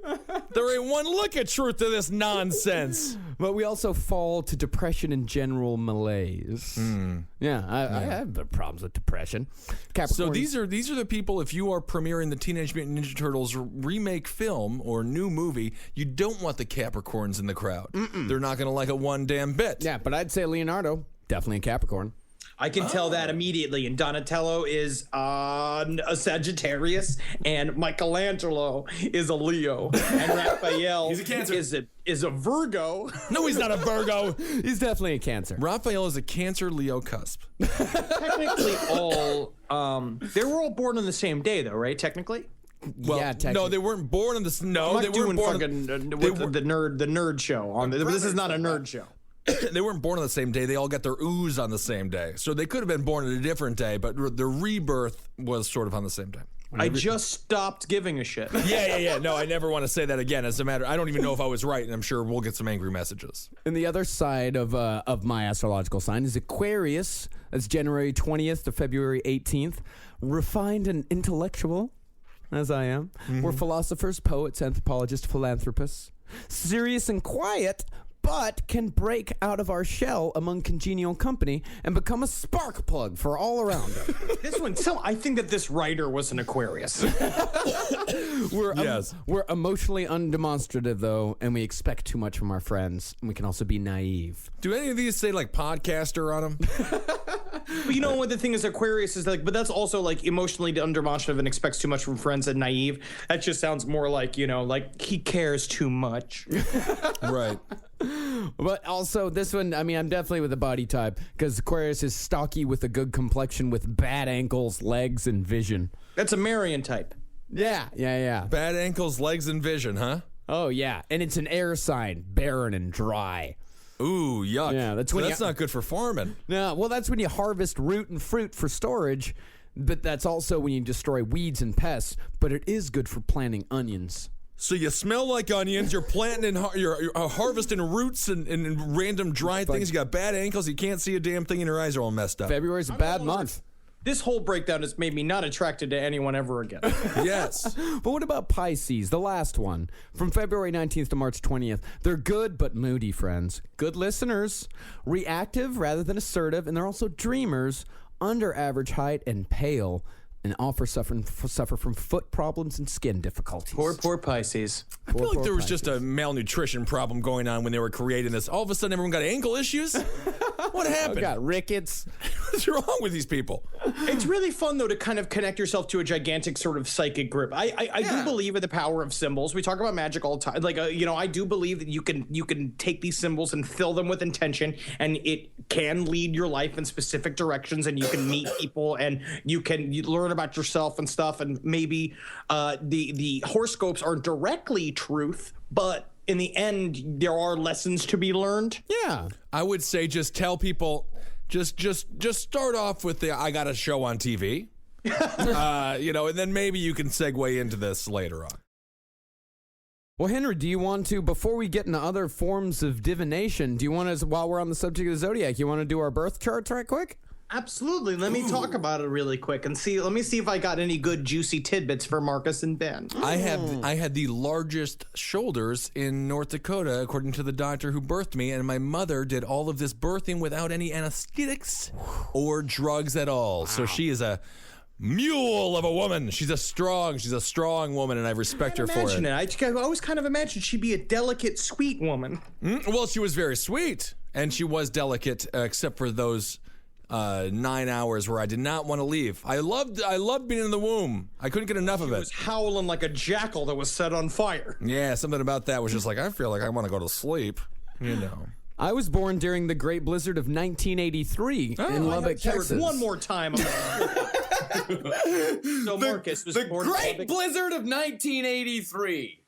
There ain't one lick of truth to this nonsense. But we also fall to depression and general malaise. Yeah, I have problems with depression. So these are the people, if you are premiering the Teenage Mutant Ninja Turtles remake film or new movie, you don't want the Capricorns in the crowd. They're not going to like it one damn bit. Yeah, but I'd say Leonardo, definitely a Capricorn. I can tell that immediately. And Donatello is a Sagittarius, and Michelangelo is a Leo, and Raphael is a Virgo. No, he's not a Virgo. He's definitely a Cancer. Raphael is a Cancer Leo cusp. Technically, they were all born on the same day, though, right? Technically. Well, yeah, no, they weren't born on this. No, they weren't born. The nerd show. This is not a nerd show. They weren't born on the same day. They all got their ooze on the same day. So they could have been born on a different day, but their rebirth was sort of on the same day. I just stopped giving a shit. Yeah. No, I never want to say that again. As a matter, I don't even know if I was right, and I'm sure we'll get some angry messages. And the other side of my astrological sign is Aquarius. That's January 20th to February 18th. Refined and intellectual, as I am. We're philosophers, poets, anthropologists, philanthropists. Serious and quiet, but can break out of our shell among congenial company and become a spark plug for all around us. This one, so I think that this writer was an Aquarius. We're emotionally undemonstrative, though, and we expect too much from our friends, and we can also be naive. Do any of these say like podcaster on them? But you know what the thing is, Aquarius is like, but that's also like emotionally undemonstrative and expects too much from friends and naive. That just sounds more like, you know, like he cares too much. Right. But also, this one, I mean, I'm definitely with the body type, because Aquarius is stocky with a good complexion with bad ankles, legs, and vision. That's a Marian type. Yeah. Bad ankles, legs, and vision, huh? Oh, yeah. And it's an air sign, barren and dry. Ooh, yuck. Yeah, that's not good for farming. No, well, that's when you harvest root and fruit for storage, but that's also when you destroy weeds and pests, but it is good for planting onions. So you smell like onions, you're planting and you're harvesting roots and random dry things, you got bad ankles, you can't see a damn thing, and your eyes are all messed up. February's a bad month. This whole breakdown has made me not attracted to anyone ever again. Yes. But what about Pisces, the last one? From February 19th to March 20th. They're good but moody, friends. Good listeners, reactive rather than assertive, and they're also dreamers, under average height and pale, and suffer from foot problems and skin difficulties. Poor Pisces. I feel like there was just a malnutrition problem going on when they were creating this. All of a sudden, everyone got ankle issues? What happened? Got rickets. What's wrong with these people? It's really fun, though, to kind of connect yourself to a gigantic sort of psychic group. I do believe in the power of symbols. We talk about magic all the time. Like, you know, I do believe that you can take these symbols and fill them with intention, and it can lead your life in specific directions, and you can meet people, and you learn about yourself and stuff, and maybe the horoscopes aren't directly truth, but in the end, there are lessons to be learned. Yeah. I would say just tell people, just start off with the I got a show on TV, you know, and then maybe you can segue into this later on. Well, Henry, do you want to, before we get into other forms of divination, do you want to, while we're on the subject of the zodiac, you want to do our birth charts right quick? Absolutely. Let me talk about it really quick and let me see if I got any good juicy tidbits for Marcus and Ben. I had the largest shoulders in North Dakota, according to the doctor who birthed me, and my mother did all of this birthing without any anesthetics or drugs at all. Wow. So she is a mule of a woman. She's a strong woman, and I respect her for it. I always kind of imagined she'd be a delicate, sweet woman. Well, she was very sweet, and she was delicate, except for those 9 hours where I did not want to leave. I loved being in the womb. I couldn't get enough of it. She was howling like a jackal that was set on fire. Yeah, something about that was just like, I feel like I want to go to sleep, you know. I was born during the Great Blizzard of 1983 in Lubbock, Texas. One more time. So Marcus was born in Great Lubbock. Blizzard of 1983.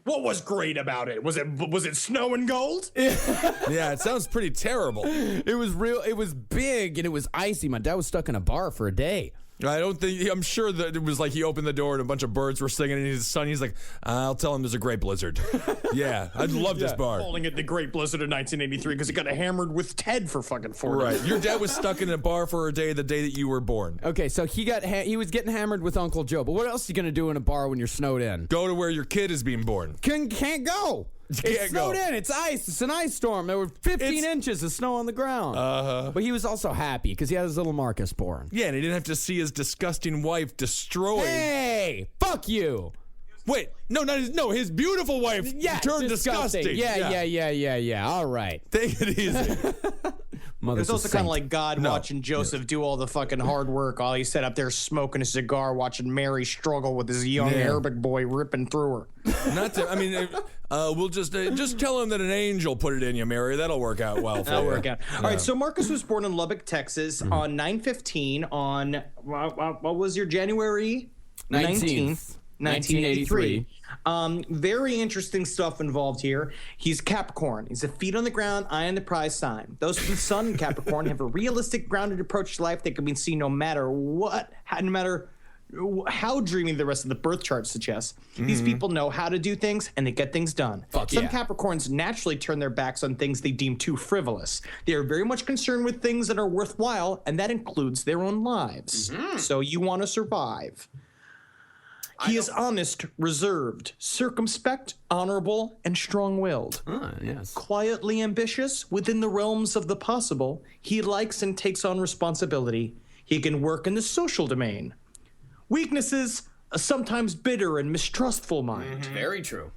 What was great about it? Was it snow and gold? Yeah, it sounds pretty terrible. It was real. It was big and it was icy. My dad was stuck in a bar for a day. I'm sure that it was like he opened the door and a bunch of birds were singing, and his son, he's like, I'll tell him there's a great blizzard. Yeah, I'd love this bar. Calling it the Great Blizzard of 1983 because it got hammered with Ted for fucking 4 days. Right. Your dad was stuck in a bar for a day, the day that you were born. Okay, so he was getting hammered with Uncle Joe, but what else are you going to do in a bar when you're snowed in? Go to where your kid is being born. Can't go. It's snowed in. It's ice. It's an ice storm. There were 15 inches of snow on the ground. But he was also happy because he had his little Marcus born. Yeah, and he didn't have to see his disgusting wife destroyed. Hey, fuck you. Wait, his beautiful wife turned disgusting. Yeah. All right. Take it easy. It's also kind of like God watching Joseph do all the fucking hard work while he sat up there smoking a cigar, watching Mary struggle with this young Arabic boy ripping through her. We'll just tell him that an angel put it in you, Mary. That'll work out well for you. That'll work out. All right, so Marcus was born in Lubbock, Texas on 9/15 on, what was your January? 19th. 1983. Very interesting stuff involved here. He's Capricorn. He's a feet on the ground, eye on the prize sign. Those with the sun in Capricorn have a realistic, grounded approach to life that can be seen no matter what, no matter how dreamy the rest of the birth chart suggests. These people know how to do things, and they get things done. Some Capricorns naturally turn their backs on things they deem too frivolous. They are very much concerned with things that are worthwhile, and that includes their own lives. So you want to survive. He is honest, reserved, circumspect, honorable, and strong-willed. Yes. Quietly ambitious within the realms of the possible, he likes and takes on responsibility. He can work in the social domain. Weaknesses, a sometimes bitter and mistrustful mind. Very true.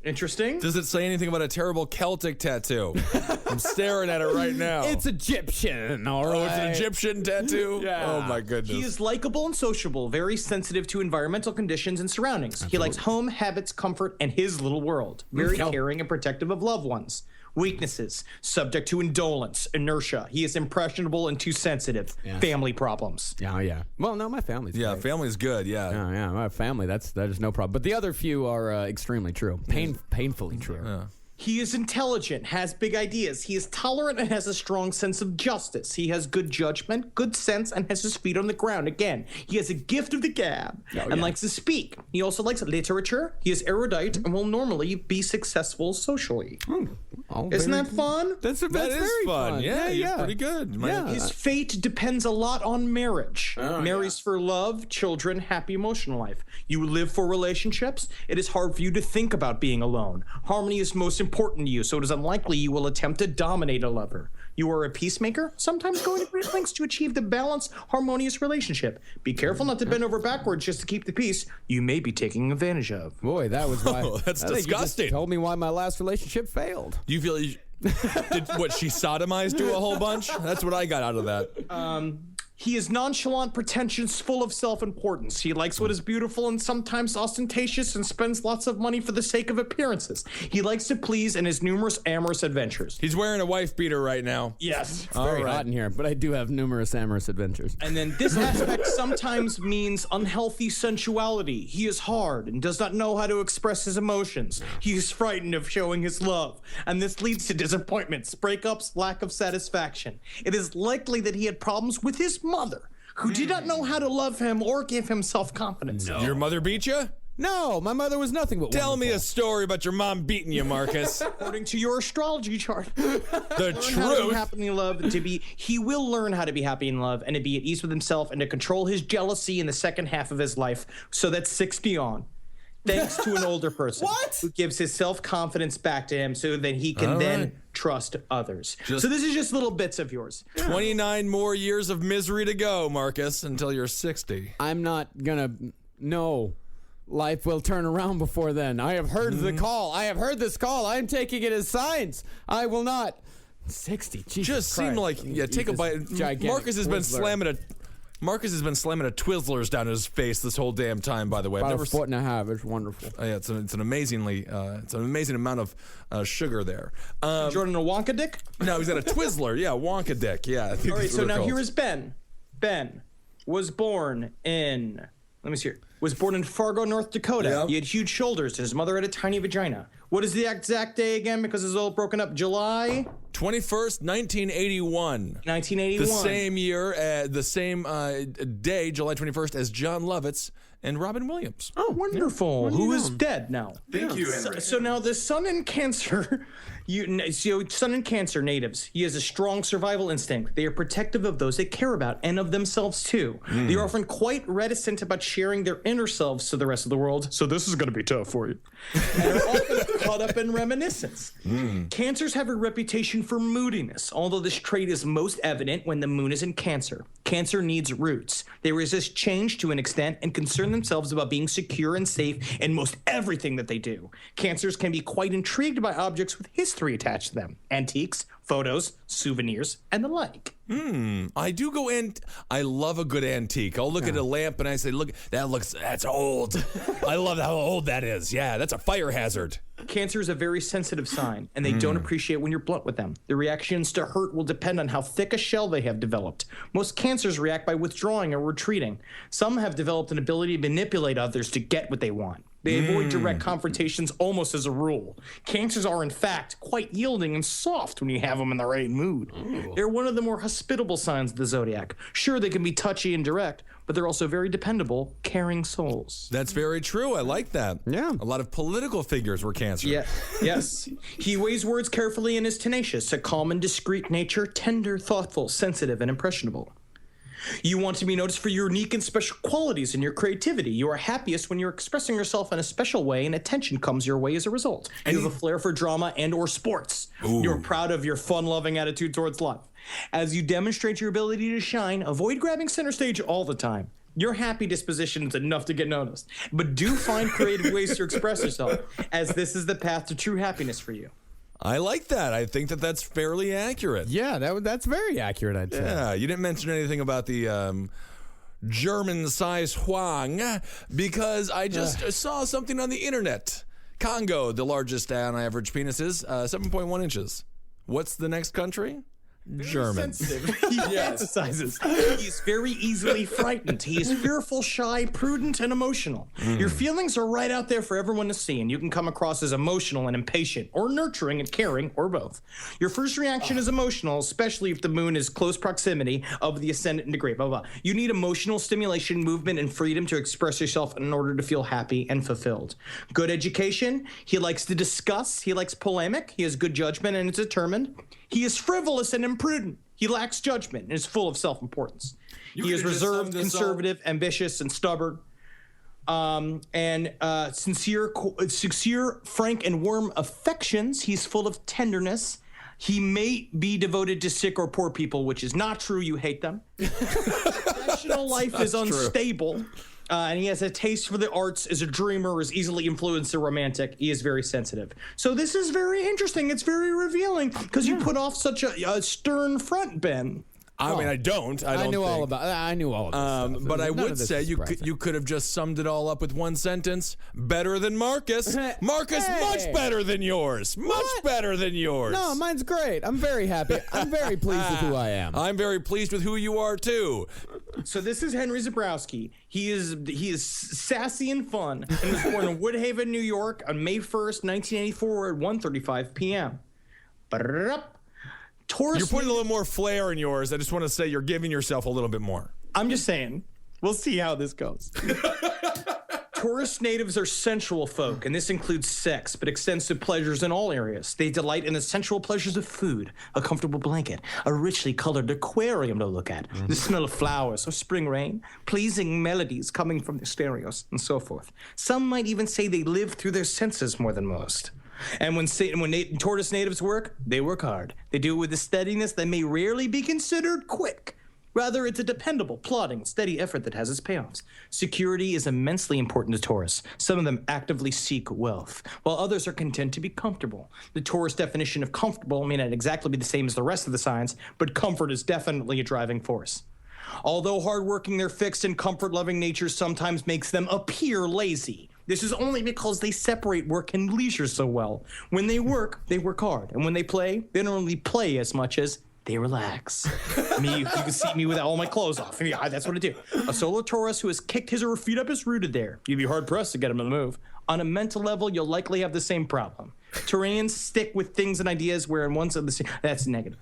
Interesting. Does it say anything about a terrible Celtic tattoo? I'm staring at it right now. It's Egyptian, all right. Oh, it's an Egyptian tattoo? Yeah. Oh, my goodness. He is likable and sociable, very sensitive to environmental conditions and surroundings. He likes home, habits, comfort, and his little world. Very caring and protective of loved ones. Weaknesses, subject to indolence, inertia. He is impressionable and too sensitive. Family problems. Oh, yeah. Well, no, my family's great. Family's good, yeah. Yeah, my family, that is no problem. But the other few are extremely true. Painfully true. Yeah. He is intelligent, has big ideas. He is tolerant and has a strong sense of justice. He has good judgment, good sense, and has his feet on the ground. Again, he has a gift of the gab and likes to speak. He also likes literature. He is erudite and will normally be successful socially. Isn't that fun? That is very fun. Yeah, he's pretty good. His fate depends a lot on marriage. Marries for love, children, happy emotional life. You live for relationships. It is hard for you to think about being alone. Harmony is most important to you, so it is unlikely you will attempt to dominate a lover. You are a peacemaker, sometimes going to great lengths to achieve the balanced, harmonious relationship. Be careful not to bend over backwards just to keep the peace. You may be taking advantage of. Boy, that was why. That's I think you just disgusting. told me why my last relationship failed. Do you feel did what she sodomized you a whole bunch? That's what I got out of that. He is nonchalant, pretentious, full of self-importance. He likes what is beautiful and sometimes ostentatious and spends lots of money for the sake of appearances. He likes to please in his numerous amorous adventures. He's wearing a wife beater right now. Yes. It's very hot in here, but I do have numerous amorous adventures. And then this aspect sometimes means unhealthy sensuality. He is hard and does not know how to express his emotions. He is frightened of showing his love. And this leads to disappointments, breakups, lack of satisfaction. It is likely that he had problems with his mother, who did not know how to love him or give him self-confidence. No. Your mother beat you? No, my mother was nothing but Tell me wonderful. a story about your mom beating you, Marcus. According to your astrology chart. The How to be truth. happy in love, he will learn how to be happy in love and to be at ease with himself and to control his jealousy in the second half of his life. So that's 60 on. Thanks to an older person who gives his self-confidence back to him so that he can then trust others. So this is just little bits of yours. 29 more years of misery to go, Marcus, until you're 60. I'm not gonna. No. Life will turn around before then. I have heard the call. I have heard this call. I am taking it as signs. I will not. 60. Jesus Just Christ. seemed like, take a bite. Marcus has been slamming a Twizzlers down his face this whole damn time. By the way, About a foot and a half. It's wonderful. Yeah, it's an amazing amount of sugar there. Jordan, a Wonka dick? No, he's got a Twizzler. Yeah, Wonka dick. Yeah. I think All right, that's so what they're now called. here is Ben. Ben was born in, let me see here, was born in Fargo, North Dakota. Yep. He had huge shoulders and his mother had a tiny vagina. What is the exact day again? Because it's all broken up. July 21st, 1981. 1981. The same year, the same day, July 21st, as John Lovitz and Robin Williams. Oh, wonderful. Who is dead now. Thank you, Henry. So now the Sun in Cancer, Sun in Cancer natives, he has a strong survival instinct. They are protective of those they care about and of themselves too. They are often quite reticent about sharing their inner selves to the rest of the world. So this is going to be tough for you. And are often caught up in reminiscence. Cancers have a reputation for moodiness, although this trait is most evident when the moon is in Cancer. Cancer needs roots. They resist change to an extent and concern themselves about being secure and safe in most everything that they do. Cancers can be quite intrigued by objects with history attached to them. Antiques, photos, souvenirs, and the like. I do go I love a good antique. I'll look at a lamp and I say, look, that's old. I love how old that is. Yeah, that's a fire hazard. Cancer is a very sensitive sign, and they don't appreciate when you're blunt with them. The reactions to hurt will depend on how thick a shell they have developed. Most cancers react by withdrawing or retreating. Some have developed an ability to manipulate others to get what they want. They avoid direct confrontations almost as a rule. Cancers are, in fact, quite yielding and soft when you have them in the right mood. They're one of the more hospitable signs of the zodiac. Sure, they can be touchy and direct, but they're also very dependable, caring souls. That's very true. I like that. Yeah. A lot of political figures were Cancer. Yeah. Yes. He weighs words carefully and is tenacious, a calm and discreet nature, tender, thoughtful, sensitive, and impressionable. You want to be noticed for your unique and special qualities and your creativity. You are happiest when you're expressing yourself in a special way and attention comes your way as a result. You have a flair for drama and or sports. You're proud of your fun-loving attitude towards life. As you demonstrate your ability to shine, avoid grabbing center stage all the time. Your happy disposition is enough to get noticed, but do find creative ways to express yourself, as this is the path to true happiness for you. I like that. I think that that's fairly accurate. Yeah, that's very accurate, I'd say. Yeah, you didn't mention anything about the German size Huang because I just saw something on the internet. Congo, the largest on average penis is 7.1 inches. What's the next country? German. Sensitive. He fantasizes. He's very easily frightened. He is fearful, shy, prudent, and emotional. Your feelings are right out there for everyone to see, and you can come across as emotional and impatient, or nurturing and caring, or both. Your first reaction is emotional, especially if the moon is close proximity of the ascendant degree. Blah, blah, blah. You need emotional stimulation, movement, and freedom to express yourself in order to feel happy and fulfilled. Good education. He likes to discuss. He likes polemic. He has good judgment and is determined. He is frivolous and imprudent. He lacks judgment and is full of self-importance. He is reserved, conservative, ambitious, and stubborn. Sincere, frank, and warm affections. He's full of tenderness. He may be devoted to sick or poor people, which is not true. You hate them. Professional life is unstable. And he has a taste for the arts, is a dreamer, is easily influenced or romantic. He is very sensitive. So this is very interesting. It's very revealing because you put off such a stern front, Ben. I mean, I don't. I knew all about this stuff. But I would say you could have just summed it all up with one sentence. Better than Marcus. Marcus, much better than yours. Much better than yours. No, mine's great. I'm very happy. I'm very pleased with who I am. I'm very pleased with who you are, too. So this is Henry Zabrowski. He is sassy and fun and was born in Woodhaven, New York on May 1st, 1984 at 1:35 p.m. Taurus. You're putting a little more flair in yours. I just want to say you're giving yourself a little bit more. I'm just saying. We'll see how this goes. Taurus natives are sensual folk, and this includes sex, but extends to pleasures in all areas. They delight in the sensual pleasures of food, a comfortable blanket, a richly colored aquarium to look at, the smell of flowers or spring rain, pleasing melodies coming from their stereos, and so forth. Some might even say they live through their senses more than most. And when Taurus natives work, they work hard. They do it with a steadiness that may rarely be considered quick. Rather, it's a dependable, plodding, steady effort that has its payoffs. Security is immensely important to Taurus. Some of them actively seek wealth, while others are content to be comfortable. The Taurus definition of comfortable may not exactly be the same as the rest of the signs, but comfort is definitely a driving force. Although hardworking, their fixed and comfort-loving nature sometimes makes them appear lazy. This is only because they separate work and leisure so well. When they work hard. And when they play, they don't really play as much as they relax. Me, you can see me with all my clothes off. Yeah, that's what I do. A solo Taurus who has kicked his or her feet up is rooted there. You'd be hard-pressed to get him to move. On a mental level, you'll likely have the same problem. Tauranians stick with things and ideas where in one side of the same... That's negative.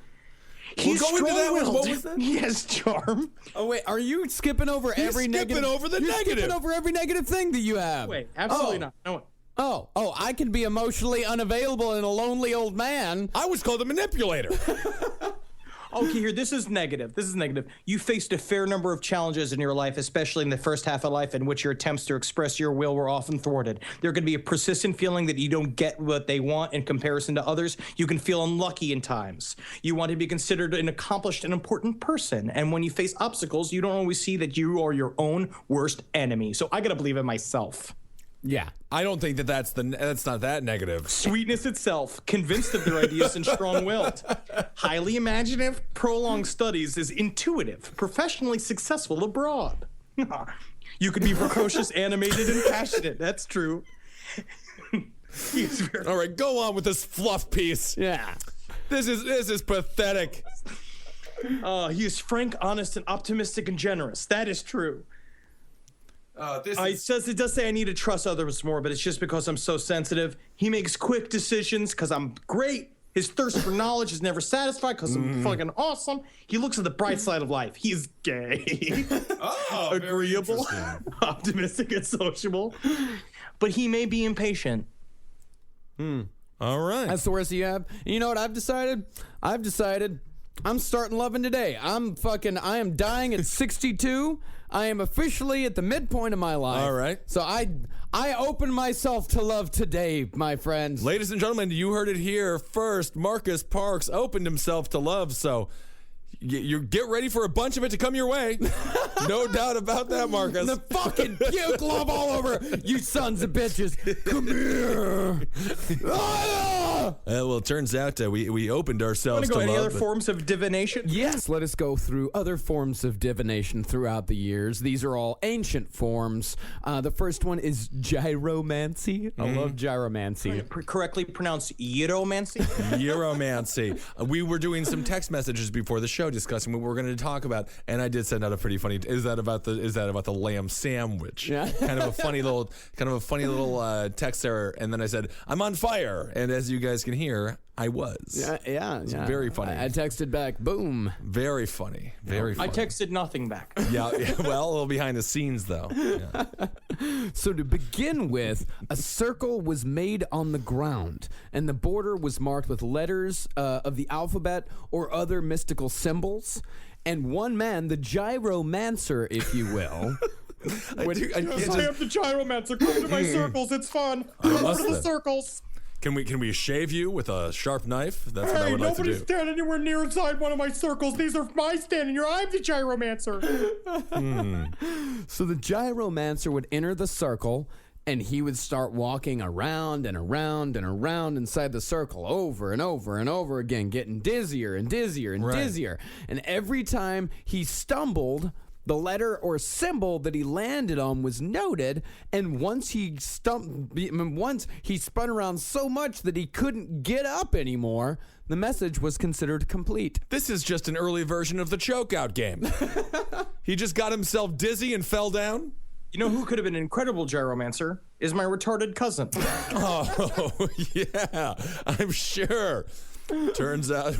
He's we'll go into that one. What was that? He has charm. Oh wait, are you skipping over every negative? Skipping over the negative. Skipping over every negative thing that you have. Wait, absolutely not. No. Oh, I can be emotionally unavailable and a lonely old man. I was called a manipulator. Okay, here, this is negative. You faced a fair number of challenges in your life, especially in the first half of life in which your attempts to express your will were often thwarted. There can be a persistent feeling that you don't get what they want in comparison to others. You can feel unlucky in times. You want to be considered an accomplished and important person. And when you face obstacles, you don't always see that you are your own worst enemy. So I got to believe in myself. Yeah. I don't think that's not that negative. Sweetness itself, convinced of their ideas and strong-willed. Highly imaginative, prolonged studies is intuitive, professionally successful abroad. You can be precocious, animated, and passionate. That's true. All right, go on with this fluff piece. Yeah. This is pathetic. He is frank, honest, and optimistic and generous. That is true. It does say I need to trust others more, but it's just because I'm so sensitive. He makes quick decisions because I'm great. His thirst for knowledge is never satisfied because I'm fucking awesome. He looks at the bright side of life. He's gay. Agreeable, optimistic, and sociable. But he may be impatient. All right. That's the worst you have. And you know what I've decided? I'm starting loving today. I am dying at 62. I am officially at the midpoint of my life. All right. So I open myself to love today, my friends. Ladies and gentlemen, you heard it here first. Marcus Parks opened himself to love, so you get ready for a bunch of it to come your way. No doubt about that, Marcus. The fucking puke love all over you sons of bitches. Come here. Well, it turns out we opened ourselves to Want to go any love. other forms of divination? Yes, let us go through other forms of divination throughout the years. These are all ancient forms. The first one is gyromancy. I love gyromancy. Correctly pronounced Euromancy? Euromancy. We were doing some text messages before the show discussing what we're going to talk about, and I did send out a pretty funny. Is that about the lamb sandwich? Yeah. kind of a funny little text there, and then I said I'm on fire, and as you guys can hear, I was. Yeah. It's very funny. I texted back, boom. Very funny. Very funny. I texted nothing back. Yeah. Well, a little behind the scenes though. Yeah. So to begin with, a circle was made on the ground, and the border was marked with letters of the alphabet or other mystical symbols. And one man, the gyromancer, if you will. I am the gyromancer. Come to my circles. It's fun. Come to the circles. Can we shave you with a sharp knife? That's what I would like to do. Nobody stand anywhere near inside one of my circles. These are my standing here. I'm the gyromancer. So the gyromancer would enter the circle, and he would start walking around and around and around inside the circle over and over and over again, getting dizzier and dizzier and dizzier. And every time he stumbled, the letter or symbol that he landed on was noted, and once he spun around so much that he couldn't get up anymore, the message was considered complete. This is just an early version of the chokeout game. He just got himself dizzy and fell down. You know who could have been an incredible gyromancer? Is my retarded cousin. Oh, yeah, I'm sure. Turns out,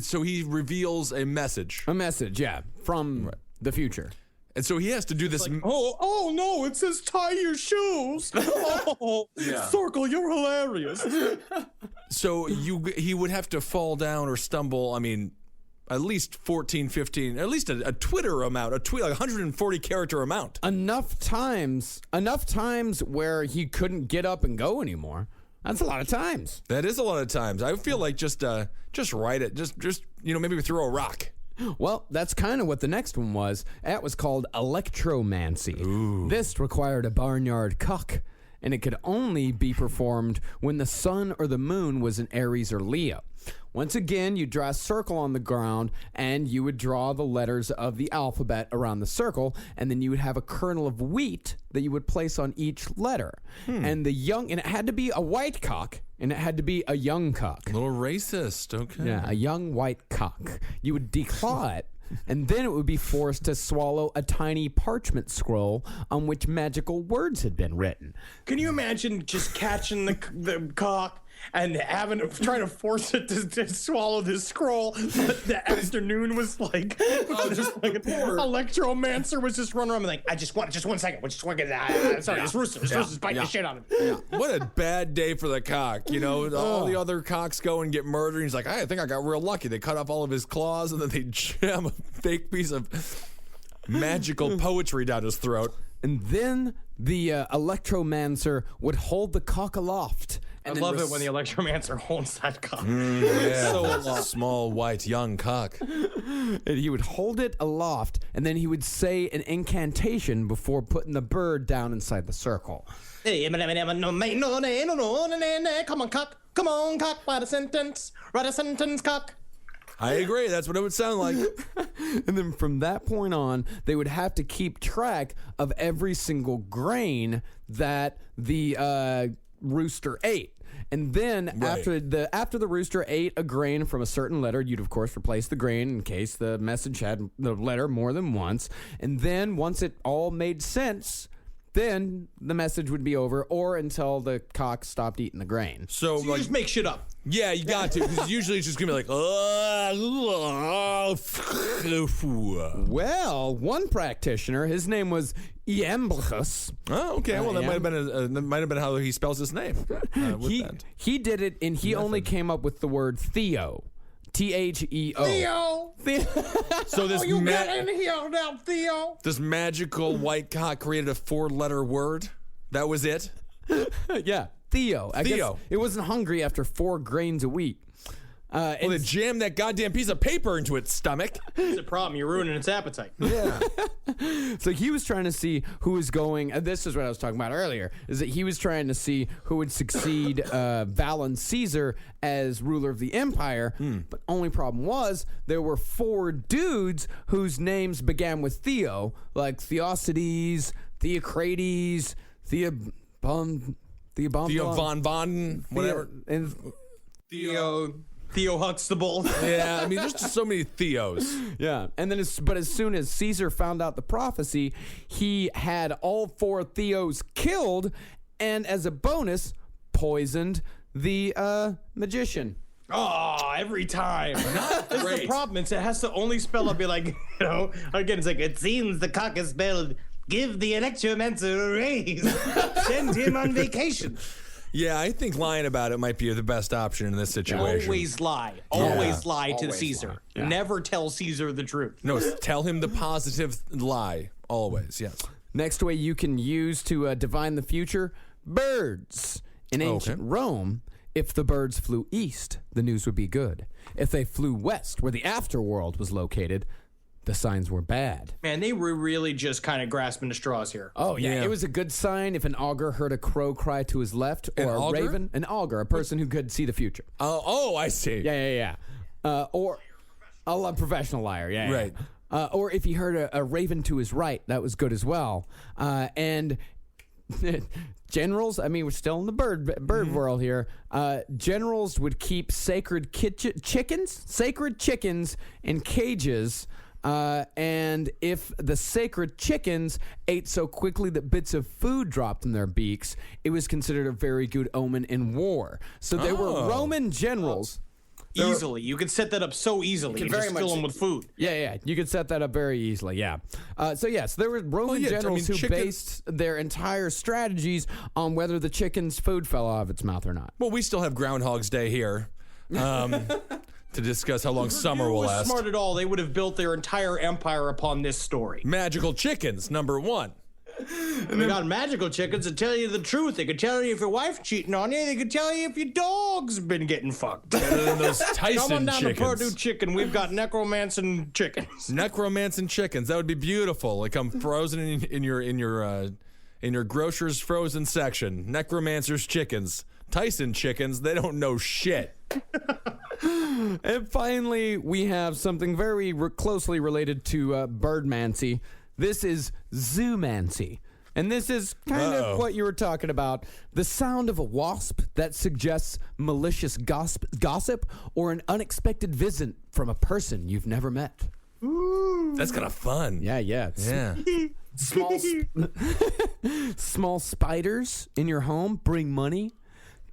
so he reveals a message. A message, yeah, from the future. And so he has to do this. Oh no, it says tie your shoes. Oh, Circle, you're hilarious. So he would have to fall down or stumble, I mean, at least 14, 15, at least a Twitter amount, like 140 character amount. Enough times Where he couldn't get up and go anymore. That's a lot of times. That is a lot of times. I feel like just write it. Just maybe throw a rock. Well, that's kind of what the next one was. That was called electromancy. Ooh. This required a barnyard cock, and it could only be performed when the sun or the moon was in Aries or Leo. Once again, you draw a circle on the ground, and you would draw the letters of the alphabet around the circle, and then you would have a kernel of wheat that you would place on each letter. And it had to be a white cock, and it had to be a young cock. A little racist, okay. Yeah, a young white cock. You would declaw it, and then it would be forced to swallow a tiny parchment scroll on which magical words had been written. Can you imagine just catching the cock and trying to force it to swallow this scroll? But the afternoon was like, electromancer was just running around like, I just want 1 second. Sorry, this rooster's biting the shit out of me. Yeah. What a bad day for the cock. All the other cocks go and get murdered. And he's like, I think I got real lucky. They cut off all of his claws and then they jam a fake piece of magical poetry down his throat. And then the electromancer would hold the cock aloft. I love it when the electromancer holds that cock. So small, white, young cock. And he would hold it aloft, and then he would say an incantation before putting the bird down inside the circle. Come on, cock. Come on, cock. Write a sentence, cock. I agree. That's what it would sound like. And then from that point on, they would have to keep track of every single grain that the rooster ate. And then after the rooster ate a grain from a certain letter, you'd of course replace the grain in case the message had the letter more than once. And then once it all made sense, then the message would be over, or until the cock stopped eating the grain. So you just make shit up. Yeah, you got to, because usually it's just gonna be like, well, one practitioner, his name was Iamblichus. Oh, okay. Well, that might have been how he spells his name. He did it, and he only came up with the word Theo. Theo. Theo! So this You get in here now, Theo! this magical white cock created a 4-letter word. That was it. Yeah, Theo. I Theo. guess it wasn't hungry after 4 grains of wheat. Well, they jammed that goddamn piece of paper into its stomach. It's a problem. You're ruining its appetite. Yeah. So he was trying to see who was going, and this is what I was talking about earlier, is that he was trying to see who would succeed Valens Caesar as ruler of the empire. But only problem was there were 4 dudes whose names began with Theo, like Theocydes, Theocrates, Theo von Bonden, whatever. Theo Huxtable. Yeah, I mean, there's just so many Theos. Yeah, and then as soon as Caesar found out the prophecy, he had all 4 Theos killed, and as a bonus, poisoned the magician. Oh, every time. That's the Great. problem. It has to only spell out, be like, again, it's like, it seems the cock is spelled, give the electromancer a raise. Send him on vacation. Yeah, I think lying about it might be the best option in this situation. Always lie. Always lie to Always Caesar. lie. Yeah. Never tell Caesar the truth. No, tell him the positive lie. Always, yes. Next way you can use to divine the future, birds. In ancient Rome, if the birds flew east, the news would be good. If they flew west, where the afterworld was located, the signs were bad. Man, they were really just kind of grasping the straws here. Oh, yeah. Yeah. It was a good sign if an augur heard a crow cry to his left, or a augur? raven. An augur, a person who could see the future. Oh, I see. Yeah. Or a professional liar, yeah. Right. Or if he heard a raven to his right, that was good as well. And generals, I mean, we're still in the bird world here. Generals would keep sacred chickens in cages. And if the sacred chickens ate so quickly that bits of food dropped in their beaks, it was considered a very good omen in war. So they were Roman generals. Easily. You could set that up so easily. You just fill them with food. Yeah. You could set that up very easily, yeah. So there were Roman generals who based their entire strategies on whether the chicken's food fell out of its mouth or not. Well, we still have Groundhog's Day here. To discuss how long summer will If last. smart at all, they would have built their entire empire upon this story. Magical chickens, number 1. They got magical chickens that tell you the truth. They could tell you if your wife's cheating on you. They could tell you if your dog's been getting fucked. Better than those Come on Tyson down to Purdue chickens. Chicken. We've got necromancing chickens. Necromancing chickens. That would be beautiful. They come frozen in your grocer's frozen section. Necromancer's chickens. Tyson chickens, they don't know shit. And finally, we have something very closely related to birdmancy. This is zoomancy. And this is kind of what you were talking about. The sound of a wasp that suggests malicious gossip or an unexpected visit from a person you've never met. That's kind of fun. Yeah. Yeah. Small spiders in your home bring money.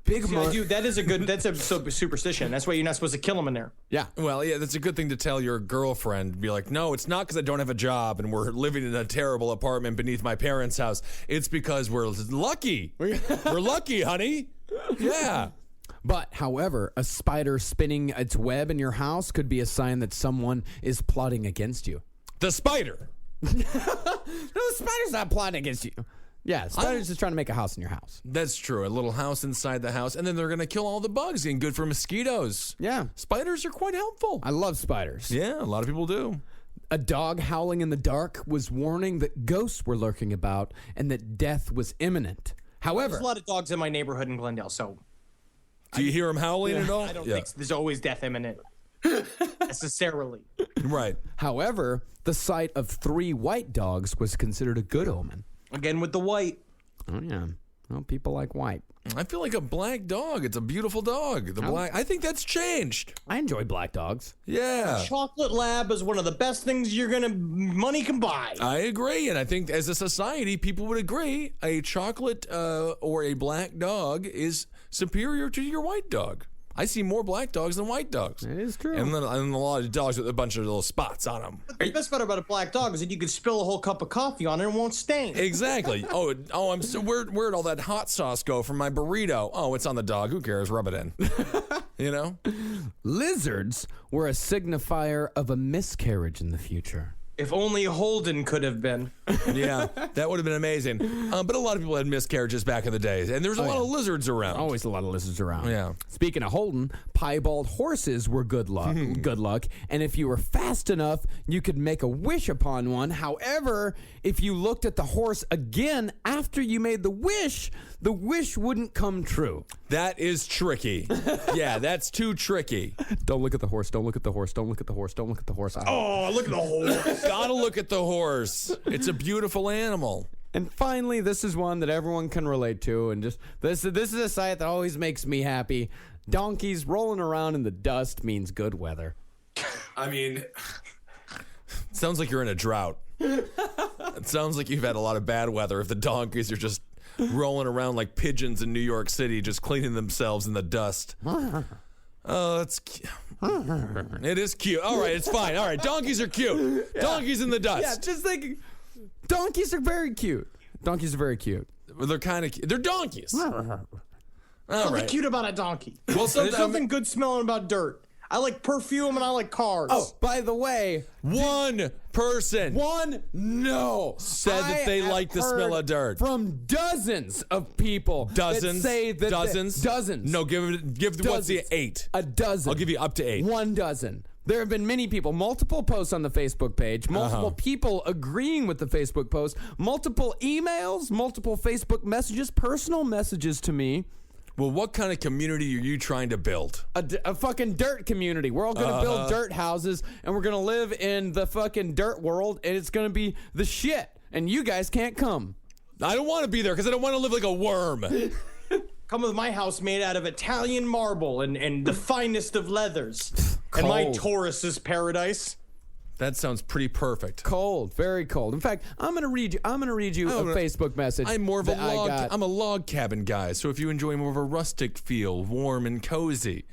Big money. Dude, that's a superstition. That's why you're not supposed to kill them in there. Yeah. Well, yeah, that's a good thing to tell your girlfriend. Be like, no, it's not because I don't have a job and we're living in a terrible apartment beneath my parents' house. It's because we're lucky. We're lucky, honey. Yeah. But, however, a spider spinning its web in your house could be a sign that someone is plotting against you. The spider. No, the spider's not plotting against you. Yeah, spider's just trying to make a house in your house. That's true. A little house inside the house, and then they're going to kill all the bugs and good for mosquitoes. Yeah. Spiders are quite helpful. I love spiders. Yeah, a lot of people do. A dog howling in the dark was warning that ghosts were lurking about and that death was imminent. However, There's a lot of dogs in my neighborhood in Glendale, so Do you hear them howling at all? I don't think there's always death imminent. Necessarily. Right. However, the sight of 3 white dogs was considered a good omen. Again with the white. Oh, yeah. Well, people like white. I feel like a black dog. It's a beautiful dog. I think that's changed. I enjoy black dogs. Yeah. Chocolate lab is one of the best things money can buy. I agree, and I think as a society, people would agree a chocolate or a black dog is superior to your white dog. I see more black dogs than white dogs. It is true. And then a lot of dogs with a bunch of little spots on them. The best part about a black dog is that you could spill a whole cup of coffee on it and it won't stain. Exactly. I'm so where'd all that hot sauce go from my burrito? Oh, it's on the dog. Who cares? Rub it in. You know? Lizards were a signifier of a miscarriage in the future. If only Holden could have been. Yeah, that would have been amazing. But a lot of people had miscarriages back in the day, and there was a lot of lizards around. Always a lot of lizards around. Yeah. Speaking of Holden, piebald horses were good luck. Good luck. And if you were fast enough, you could make a wish upon one. However, if you looked at the horse again after you made the wish wouldn't come true. That is tricky. Yeah, that's too tricky. Don't look at the horse. Don't look at the horse. Don't look at the horse. Don't look at the horse. Oh, look at the horse. Gotta look at the horse. It's a beautiful animal. And finally, this is one that everyone can relate to, and just this is a sight that always makes me happy. Donkeys rolling around in the dust means good weather. I mean, sounds like you're in a drought. It sounds like you've had a lot of bad weather if the donkeys are just rolling around like pigeons in New York City, just cleaning themselves in the dust. Oh, that's cute. It is cute. All right, it's fine. All right, donkeys are cute. Yeah. Donkeys in the dust. Yeah, just thinking. Donkeys are very cute. Donkeys are very cute. Well, they're kind of cute. They're donkeys. Something cute about a donkey. Well, there's something good smelling about dirt. I like perfume and I like cars. Oh, by the way, one person said that they like the smell of dirt. From dozens of people. Dozens? That say that Dozens? Dozens. No, give what's the 8? A dozen. I'll give you up to 8. 1 dozen. There have been many people, multiple posts on the Facebook page, multiple people agreeing with the Facebook post, multiple emails, multiple Facebook messages, personal messages to me. Well, what kind of community are you trying to build? A fucking dirt community. We're all going to build dirt houses, and we're going to live in the fucking dirt world, and it's going to be the shit, and you guys can't come. I don't want to be there because I don't want to live like a worm. Come with my house made out of Italian marble and the finest of leathers. And my Taurus's paradise. That sounds pretty perfect. Cold, very cold. In fact, I'm gonna read you a Facebook message. I'm more of I'm a log cabin guy, so if you enjoy more of a rustic feel, warm and cozy,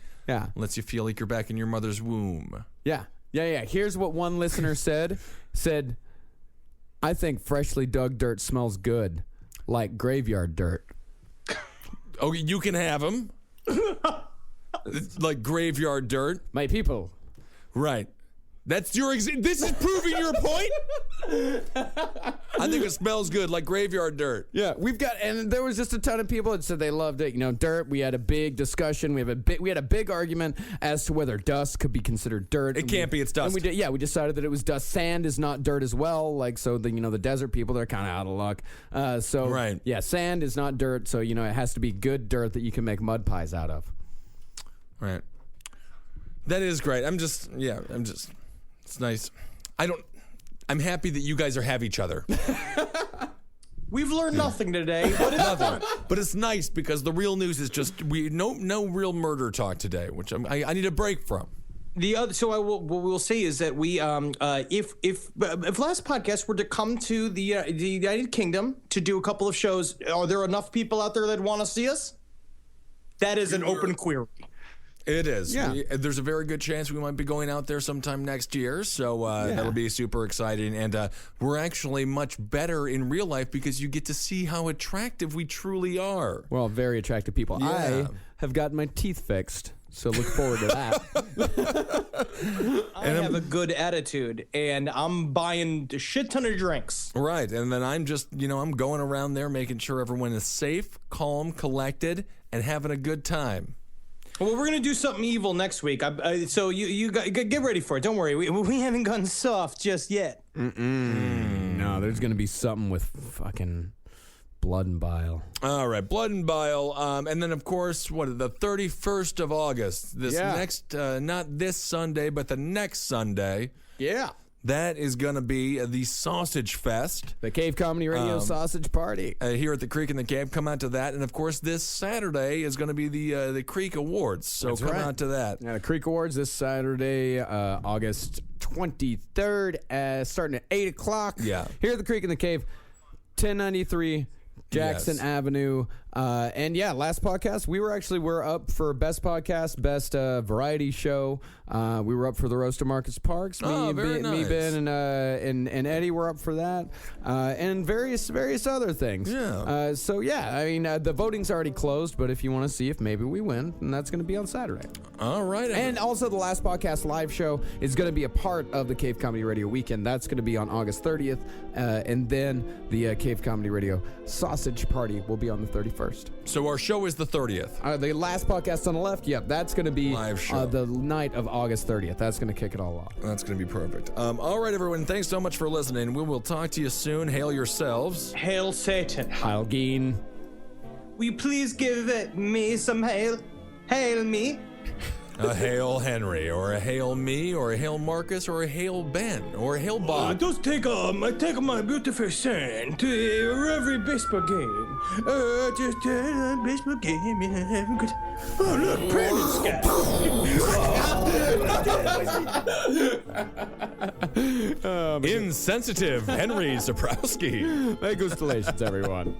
lets you feel like you're back in your mother's womb. Yeah. Here's what one listener said. I think freshly dug dirt smells good, like graveyard dirt. Oh, you can have them. Like graveyard dirt. My people. Right. That's your this is proving your point? I think it smells good, like graveyard dirt. Yeah, and there was just a ton of people that said they loved it. You know, dirt. We had a big discussion. We had a big argument as to whether dust could be considered dirt. It can't be. It's dust. And we decided that it was dust. Sand is not dirt as well. Like, so the desert people, they're kind of out of luck. Right. Yeah, sand is not dirt. So it has to be good dirt that you can make mud pies out of. Right. That is great. It's nice. I'm happy that you guys have each other. We've learned nothing today, but it's fun. But it's nice because the real news is just no real murder talk today, which I need a break from. What we'll say is that we if last podcast were to come to the United Kingdom to do a couple of shows, are there enough people out there that want to see us? That is an open query. It is. Yeah. There's a very good chance we might be going out there sometime next year, so that'll be super exciting. And we're actually much better in real life because you get to see how attractive we truly are. Well, very attractive people. Yeah. I have gotten my teeth fixed, so look forward to that. I have a good attitude, and I'm buying a shit ton of drinks. Right, and then I'm just, I'm going around there making sure everyone is safe, calm, collected, and having a good time. Well, we're gonna do something evil next week. So you get ready for it. Don't worry. We haven't gotten soft just yet. No, there's gonna be something with fucking blood and bile. All right, blood and bile, and then of course, the 31st of August. This next, not this Sunday, but the next Sunday. Yeah. That is going to be the Sausage Fest. The Cave Comedy Radio Sausage Party. Here at the Creek in the Cave. Come out to that. And, of course, this Saturday is going to be the Creek Awards. So come out to that. Yeah, the Creek Awards this Saturday, August 23rd, starting at 8 o'clock. Yeah. Here at the Creek in the Cave, 1093 Jackson Avenue. And yeah, last podcast, we're up for best podcast, best variety show. We were up for the roast of Marcus Parks. Me, Ben, and Eddie were up for that, and various other things. Yeah. So yeah, I mean, the voting's already closed, but if you want to see if maybe we win, then that's going to be on Saturday. All right. And also, the last podcast live show is going to be a part of the Cave Comedy Radio weekend. That's going to be on August 30th, and then the Cave Comedy Radio sausage party will be on the 31st. So our show is the 30th. The last podcast on the left, yep, that's going to be live show. The night of August 30th. That's going to kick it all off. That's going to be perfect. All right, everyone. Thanks so much for listening. We will talk to you soon. Hail yourselves. Hail Satan. Heil Geen. Will you please give me some hail? Hail me. A Hail Henry, or a Hail me, or a Hail Marcus, or a Hail Ben, or a Hail Bob. Just take my beautiful son to every baseball game. Just baseball game. Yeah, good. Oh, look, Brandon Scott. Insensitive Henry Zabrowski. Congratulations, everyone.